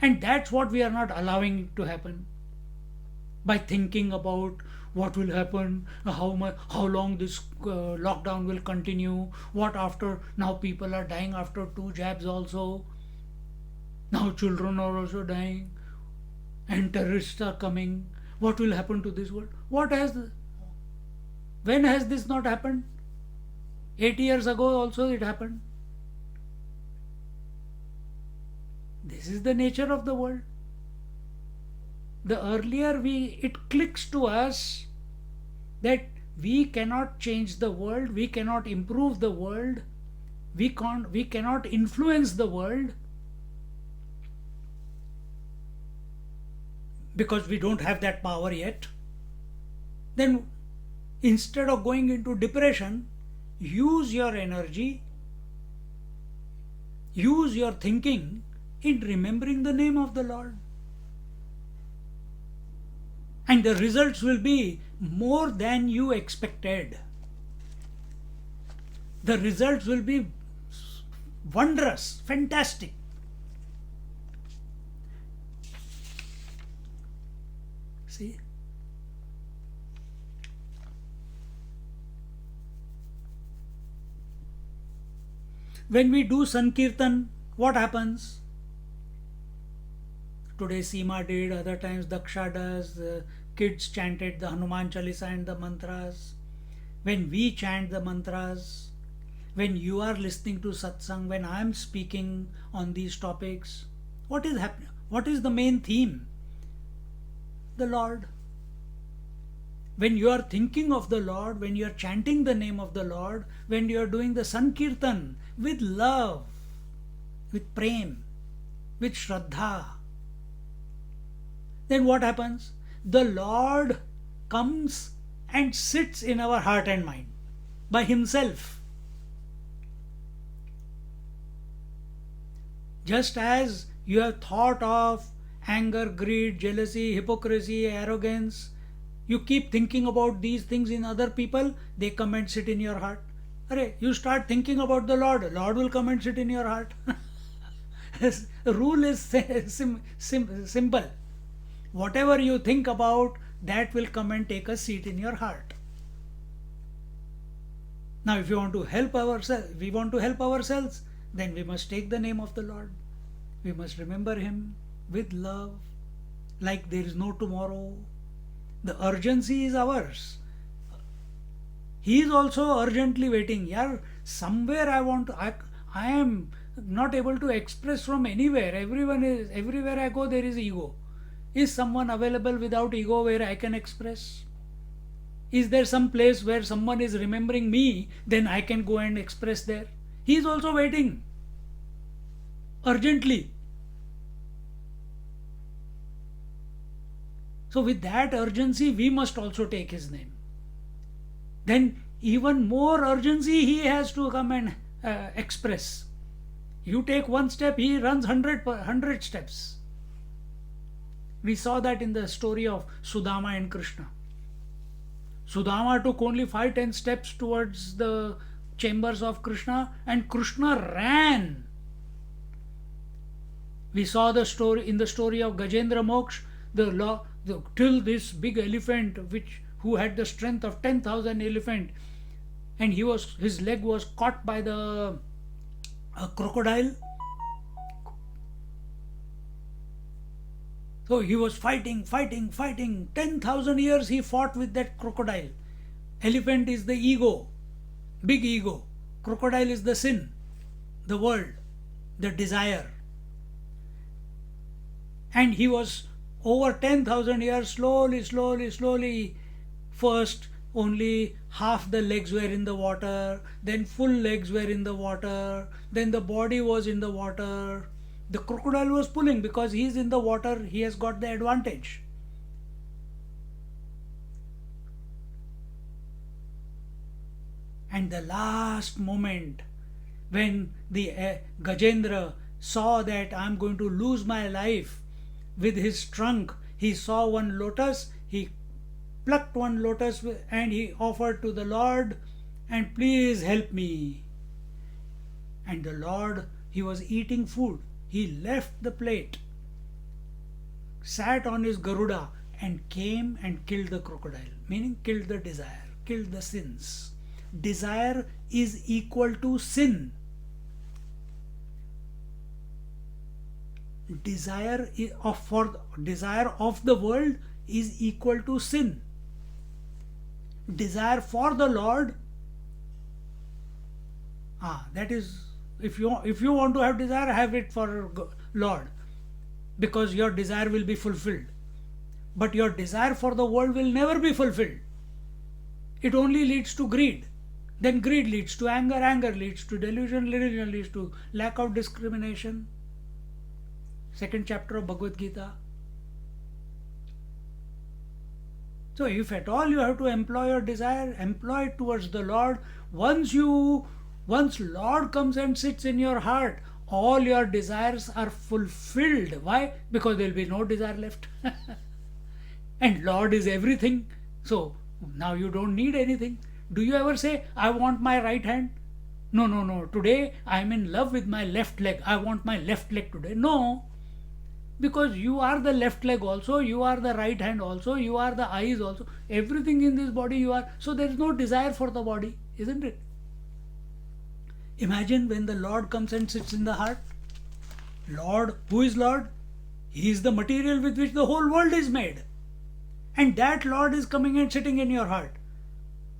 And that's what we are not allowing to happen. By thinking about what will happen, how long this lockdown will continue, what after, now people are dying after 2 jabs also, now children are also dying, and terrorists are coming. What will happen to this world? When has this not happened? 8 years ago also it happened. This is the nature of the world. The earlier it clicks to us that we cannot change the world, we cannot improve the world, we cannot influence the world, because we don't have that power yet, then instead of going into depression, use your energy, use your thinking in remembering the name of the Lord. And the results will be more than you expected. The results will be wondrous, fantastic. See? When we do Sankirtan, what happens? Today Seema did, other times Daksha does, kids chanted the Hanuman Chalisa and the mantras. When we chant the mantras, when you are listening to satsang, when I am speaking on these topics, what is happening? What is the main theme? The Lord. When you are thinking of the Lord, when you are chanting the name of the Lord, when you are doing the Sankirtan with love, with prem, with Shraddha, then what happens? The Lord comes and sits in our heart and mind by Himself. Just as you have thought of anger, greed, jealousy, hypocrisy, arrogance, you keep thinking about these things in other people, they come and sit in your heart. You start thinking about the Lord will come and sit in your heart. The rule is simple. Whatever you think about, that will come and take a seat in your heart. Now, if we want to help ourselves, then we must take the name of the Lord. We must remember Him with love, like there is no tomorrow. The urgency is ours. He is also urgently waiting. Somewhere I am not able to express from anywhere. Everywhere I go, there is ego. Is someone available without ego where I can express? Is there some place where someone is remembering me, then I can go and express there? He is also waiting urgently. So with that urgency, we must also take His name. Then even more urgency He has to come and express. You take one step, He runs 100 steps. We saw that in the story of Sudama and Krishna. Sudama took only 5-10 steps towards the chambers of Krishna, and Krishna ran. We saw the story in the story of Gajendra Moksha, till this big elephant who had the strength of 10,000 elephant, and his leg was caught by the crocodile. So he was fighting. 10,000 years he fought with that crocodile. Elephant is the ego, big ego. Crocodile is the sin, the world, the desire. And he was over 10,000 years, slowly. First, only half the legs were in the water, then full legs were in the water, then the body was in the water. The crocodile was pulling because he is in the water, he has got the advantage. And the last moment when the Gajendra saw that I'm going to lose my life, with his trunk, he saw one lotus, he plucked one lotus and he offered to the Lord, and please help me. And the Lord, he was eating food. He left the plate, sat on his Garuda, and came and killed the crocodile, meaning killed the desire, killed the sins. Desire is equal to sin. Desire of the world is equal to sin. Desire for the Lord, that is, if you want to have desire, have it for Lord, because your desire will be fulfilled. But your desire for the world will never be fulfilled. It only leads to greed. Then greed leads to anger, anger leads to delusion, delusion leads to lack of discrimination. Second chapter of Bhagavad Gita. So if at all you have to employ your desire, employ it towards the Lord. Once Lord comes and sits in your heart, all your desires are fulfilled. Why? Because there will be no desire left. And Lord is everything. So now you don't need anything. Do you ever say, I want my right hand? No. Today I am in love with my left leg. I want my left leg today. No. Because you are the left leg also, you are the right hand also, you are the eyes also. Everything in this body you are. So there is no desire for the body, isn't it? Imagine when the Lord comes and sits in the heart. Lord, who is Lord? He is the material with which the whole world is made. And that Lord is coming and sitting in your heart.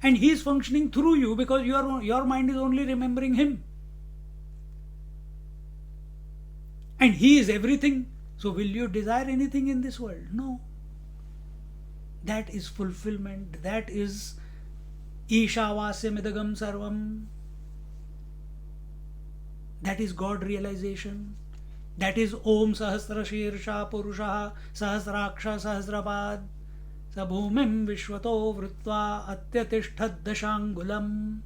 And He is functioning through you because your mind is only remembering Him. And He is everything. So will you desire anything in this world? No. That is fulfillment. That is Ishavasyam idagam sarvam. That is God realization. That is Om Sahasra Shirsha Purusha Sahasraksha Sahasrapad Sabhumim Vishwato Vrutva Atyatishthad Dashangulam.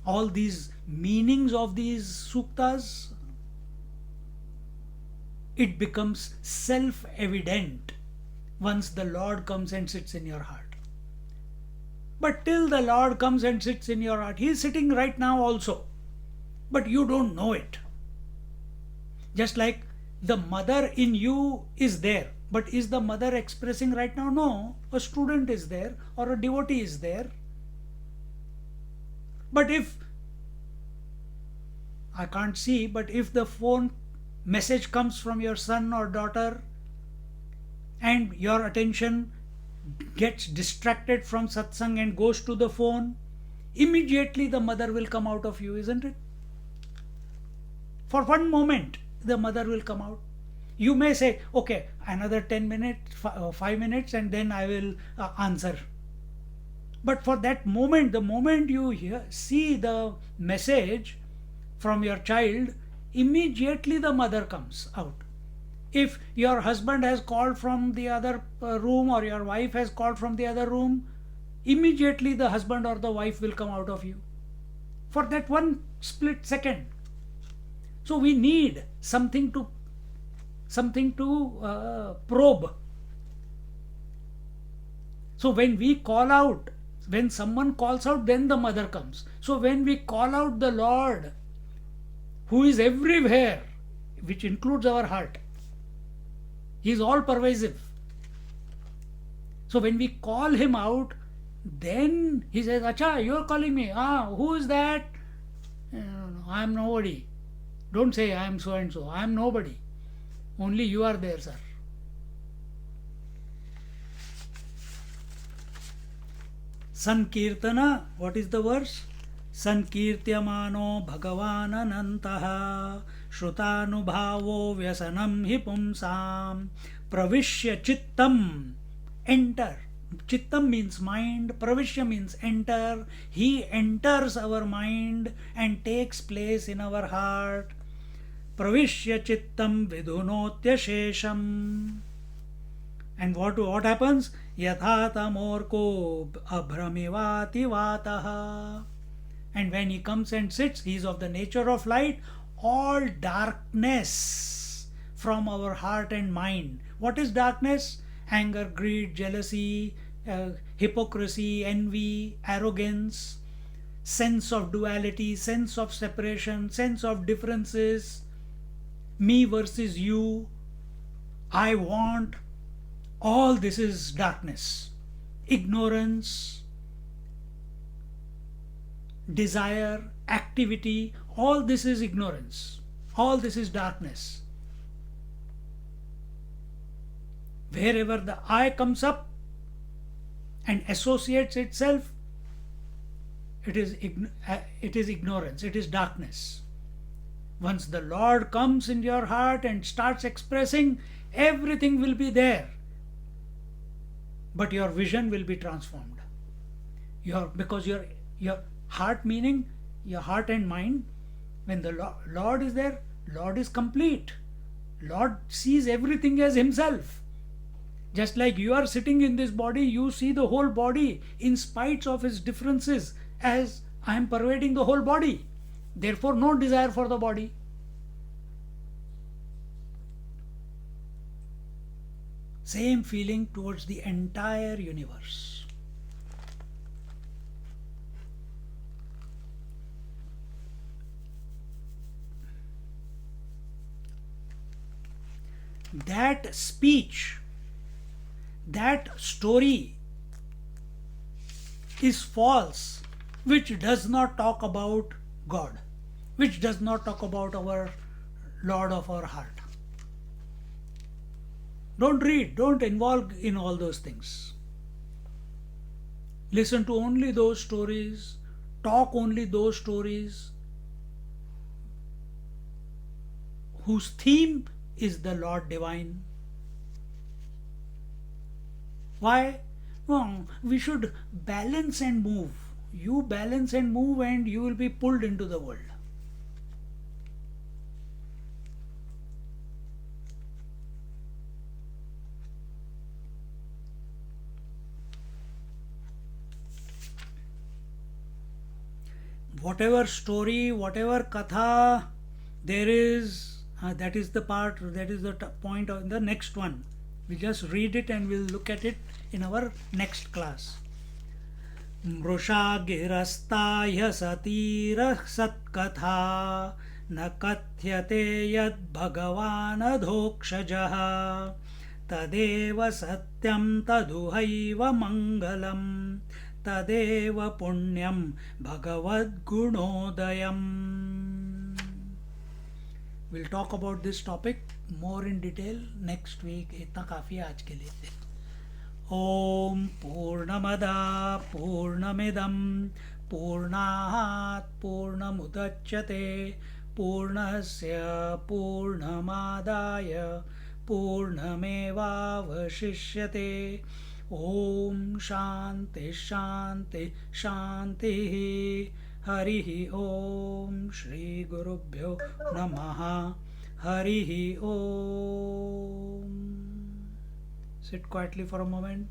All these meanings of these suktas, it becomes self-evident once the Lord comes and sits in your heart. But till the Lord comes and sits in your heart, He is sitting right now also. But you don't know it. Just like the mother in you is there. But is the mother expressing right now? No. A student is there or a devotee is there. But if, I can't see, but if the phone message comes from your son or daughter and your attention gets distracted from satsang and goes to the phone, immediately the mother will come out of you, isn't it? For one moment, the mother will come out. You may say, okay, another 10 minutes, 5 minutes, and then I will answer. But for that moment, the moment you see the message from your child, immediately the mother comes out. If your husband has called from the other room or your wife has called from the other room, immediately the husband or the wife will come out of you. For that one split second. So we need something to probe. So when we call out, when someone calls out, then the mother comes. So when we call out the Lord, who is everywhere, which includes our heart, He is all pervasive. So when we call Him out, then He says, Acha, you are calling me. Who is that? I am nobody. Don't say I am so and so. I am nobody. Only you are there, sir. Sankirtana, what is the verse? Sankirtyamano Bhagavan Anantaha Shrutanubhavo Vyasanam hi pumsam Pravishya Chittam. Enter. Chittam means mind, Pravishya means enter. He enters our mind and takes place in our heart. Pravishya Chittam Vidunotya Shesham. And what happens? Yathata Morko Abhramivati Vataha. And when he comes and sits, he is of the nature of light. all darkness from our heart and mind. What is darkness? Anger, greed, jealousy, hypocrisy, envy, arrogance, sense of duality, sense of separation, sense of differences, me versus you, I want. All this is darkness. Ignorance, desire, activity, all this is ignorance. All this is darkness. Wherever the I comes up and associates itself, it is ignorance, it is darkness. Once the Lord comes in your heart and starts expressing, everything will be there. But your vision will be transformed. Because your heart, meaning your heart and mind, when the Lord is there, Lord is complete. Lord sees everything as Himself. Just like you are sitting in this body, you see the whole body in spite of its differences as I am pervading the whole body. Therefore, no desire for the body. Same feeling towards the entire universe. That speech, that story is false, which does not talk about God, which does not talk about our Lord of our heart. Don't read, don't involve in all those things. Listen to only those stories, talk only those stories whose theme is the Lord Divine. Why? Well, we should balance and move. You balance and move and you will be pulled into the world. Whatever story, whatever katha there is, that is the part, that is the point of the next one. We'll just read it and we'll look at it in our next class. Mrusha girastaya satira satkatha na kathyate yad bhagavan adhokshajaha tadeva satyam taduhaiva mangalam tadeva punyam bhagavad gunodayam. We'll talk about this topic more in detail next week. इतना काफी है आज के लिए. ओम पूर्णमदा पूर्णमिदं पूर्णात् पूर्णमुदच्यते पूर्णस्य पूर्णमादाय पूर्णमेवावशिष्यते. ओम शांति शांति शांतिः. हरिः ओम. श्री गुरुभ्यो नमः. हरिः ओम. Sit quietly for a moment.